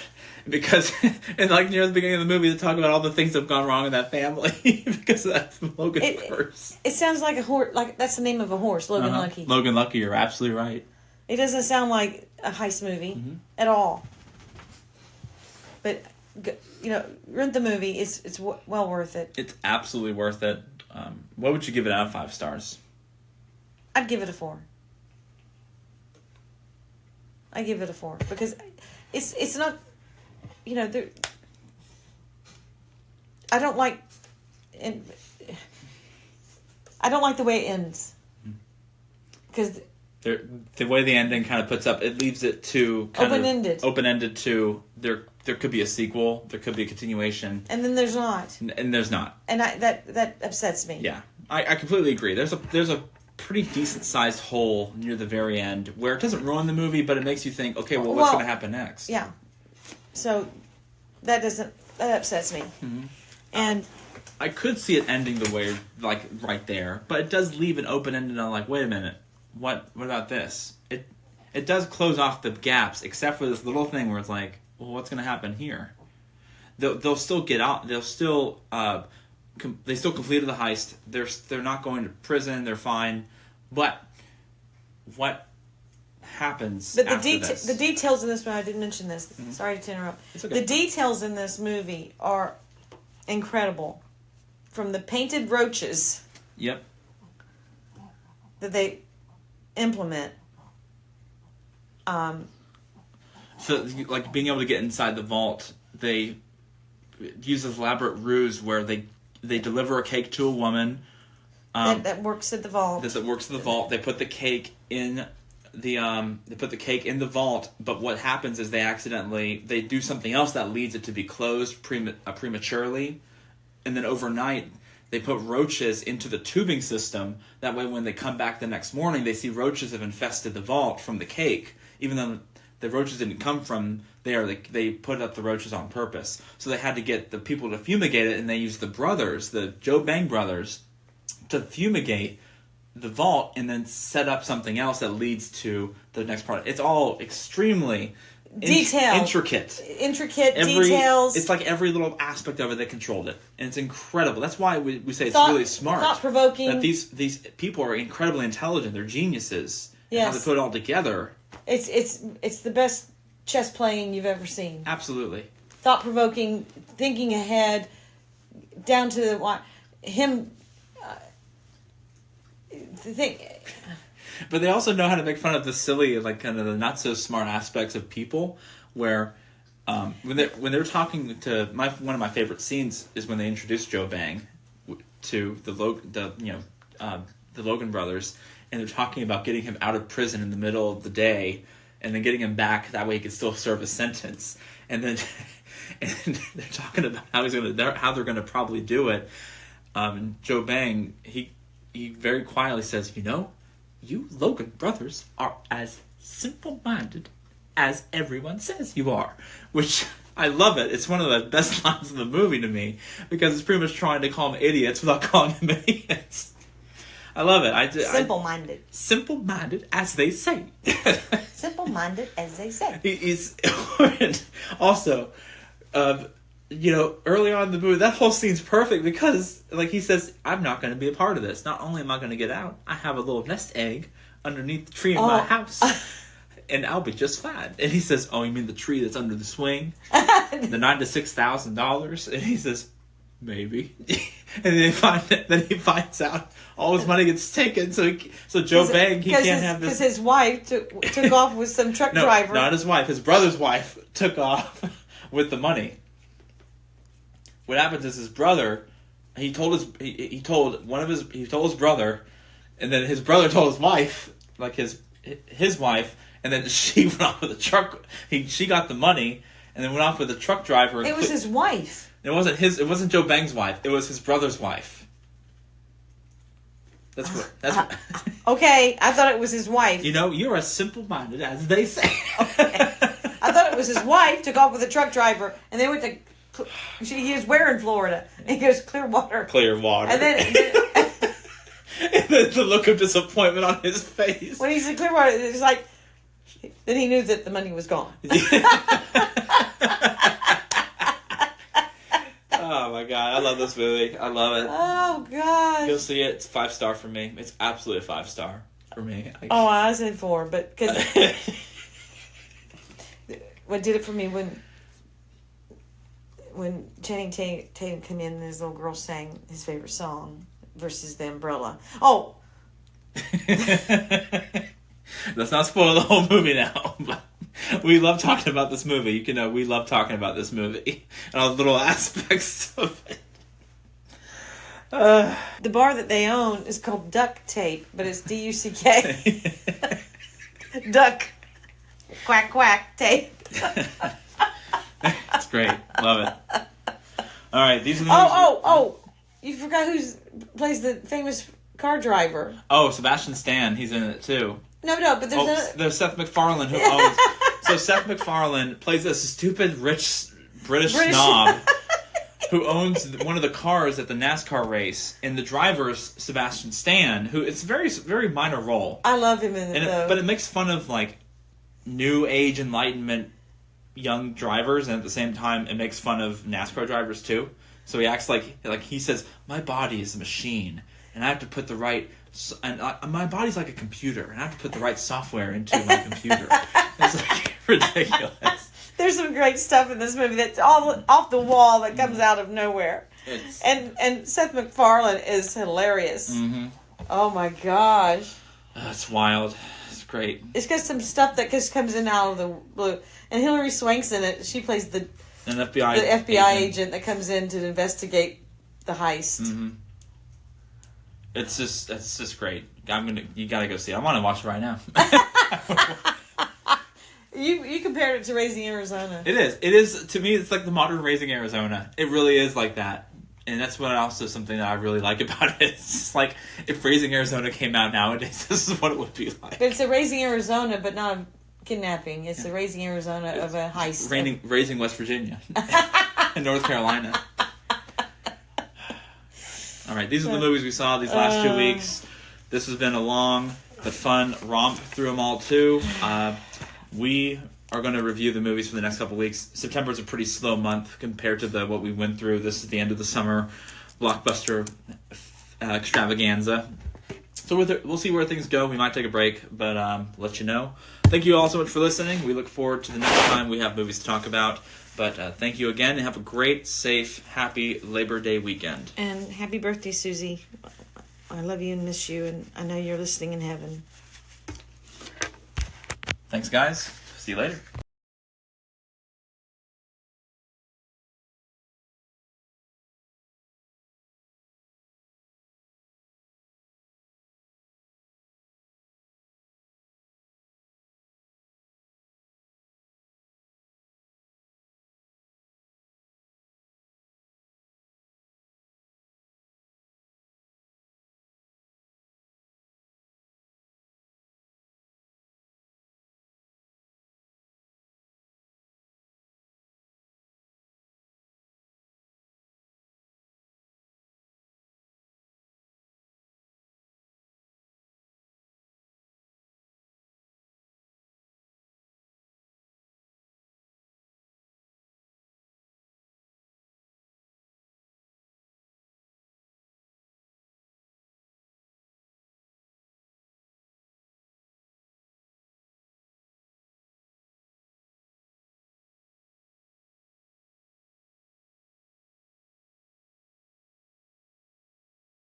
because and like near the beginning of the movie, they talk about all the things that have gone wrong in that family because of that Logan curse. It sounds like a horse. Like that's the name of a horse, Logan Lucky. Logan Lucky, you're absolutely right. It doesn't sound like a heist movie at all. But rent the movie. It's well worth it. It's absolutely worth it. What would you give it out of 5 stars? I'd give it a 4. I give it a 4 because it's not, I don't like the way it ends because the way the ending kind of puts up, it leaves it to open-ended to there could be a sequel, there could be a continuation, and then there's not, and there's not, and that upsets me. Yeah, I completely agree. There's a pretty decent sized hole near the very end where it doesn't ruin the movie, but it makes you think, okay, well, what's going to happen next? Yeah, so that upsets me, and I could see it ending the way like right there, but it does leave an open ended on like, wait a minute. What about this? It does close off the gaps, except for this little thing where it's like, well, what's going to happen here? They'll still get out. They'll still they still completed the heist. They're not going to prison. They're fine. But what happens? But the details in this movie, I didn't mention this. Sorry to interrupt. It's okay. The details in this movie are incredible. From the painted roaches. Yep. That they implement. So, like being able to get inside the vault, they use this elaborate ruse where they deliver a cake to a woman that works at the vault. That works at the vault. They put the cake in the vault, but what happens is they do something else that leads it to be closed prematurely, and then overnight. They put roaches into the tubing system. That way, when they come back the next morning, they see roaches have infested the vault from the cake. Even though the roaches didn't come from there, they put up the roaches on purpose. So they had to get the people to fumigate it, and they used the Joe Bang brothers, to fumigate the vault and then set up something else that leads to the next part. It's all extremely intricate details. It's like every little aspect of it, they controlled it, and it's incredible. That's why we say it's really smart, thought-provoking. That these people are incredibly intelligent. They're geniuses. Yes. How they put it all together. It's the best chess playing you've ever seen. Absolutely. Thought-provoking, thinking ahead, down to him. But they also know how to make fun of the silly, like kind of the not so smart aspects of people. Where when they're talking to one of my favorite scenes is when they introduce Joe Bang to the Logan brothers, and they're talking about getting him out of prison in the middle of the day, and then getting him back that way he can still serve his sentence. And then and they're talking about how they're gonna probably do it. Joe Bang he very quietly says, you Logan brothers are as simple-minded as everyone says you are. Which, I love it. It's one of the best lines in the movie to me, because it's pretty much trying to call them idiots without calling them idiots. I love it. Simple-minded. Simple-minded, as they say. Simple-minded, as they say. He's also... early on in the movie, that whole scene's perfect because, like, he says, I'm not going to be a part of this. Not only am I going to get out, I have a little nest egg underneath the tree in my house, and I'll be just fine. And he says, oh, you mean the tree that's under the swing? The $9,000 to $6,000? And he says, maybe. And then he finds out all his money gets taken, so Joe Bang, he can't have this. Because his wife took off with some truck driver. Not his wife. His brother's wife took off with the money. What happens is his brother, he told his brother, and then his brother told his wife, like his wife, and then she went off with a truck. She got the money, and then went off with a truck driver. It was his wife. It wasn't Joe Bang's wife. It was his brother's wife. That's okay. I thought it was his wife. You're as simple-minded as they say. Okay. I thought it was his wife. Took off with a truck driver, and they went to. He was where in Florida? And he goes, Clearwater. And then and then the look of disappointment on his face. When he said Clearwater, it was like, then he knew that the money was gone. my god, I love this movie. I love it. Oh gosh. You'll see it. It's 5-star for me. It's absolutely a 5-star for me. Oh, I said 4, but because what did it for me when Channing Tatum came in and his little girl sang his favorite song versus The Umbrella. Oh. Let's not spoil the whole movie now. We love talking about this movie. You can know we love talking about this movie and all the little aspects of it. The bar that they own is called Duck Tape, but it's D-U-C-K. Duck. Quack, quack, tape. It's great. Love it. All right, these are the movies. Oh! You forgot who plays the famous car driver. Oh, Sebastian Stan. He's in it too. No, but there's Seth MacFarlane who owns. So Seth MacFarlane plays this stupid rich British snob who owns one of the cars at the NASCAR race, and the driver's Sebastian Stan, who it's a very, very minor role. I love him in it though. But it makes fun of like new age Enlightenment young drivers, and at the same time it makes fun of NASCAR drivers too. So he acts like he says, "My body is a machine, and I have to put the right." My body's like a computer, and I have to put the right software into my computer. It's like ridiculous. There's some great stuff in this movie that's all off the wall that comes out of nowhere. And Seth MacFarlane is hilarious. Mm-hmm. Oh my gosh. It's wild. It's great. It's got some stuff that just comes in out of the blue. And Hilary Swank's in it. She plays the FBI agent that comes in to investigate the heist. Mm-hmm. It's just great. You gotta go see it. I want to watch it right now. You compared it to Raising Arizona. It is to me. It's like the modern Raising Arizona. It really is like that, and that's what also something that I really like about it. It's just like if Raising Arizona came out nowadays, this is what it would be like. But it's a Raising Arizona, but not a kidnapping. It's a Raising Arizona of a heist. Raising West Virginia and North Carolina. All right, these are the movies we saw these last 2 weeks. This has been a long but fun romp through them all too. We are going to review the movies for the next couple weeks. September is a pretty slow month compared to what we went through. This is the end of the summer blockbuster extravaganza. So we'll see where things go. We might take a break, but let you know. Thank you all so much for listening. We look forward to the next time we have movies to talk about. But thank you again, and have a great, safe, happy Labor Day weekend. And happy birthday, Susie. I love you and miss you, and I know you're listening in heaven. Thanks, guys. See you later.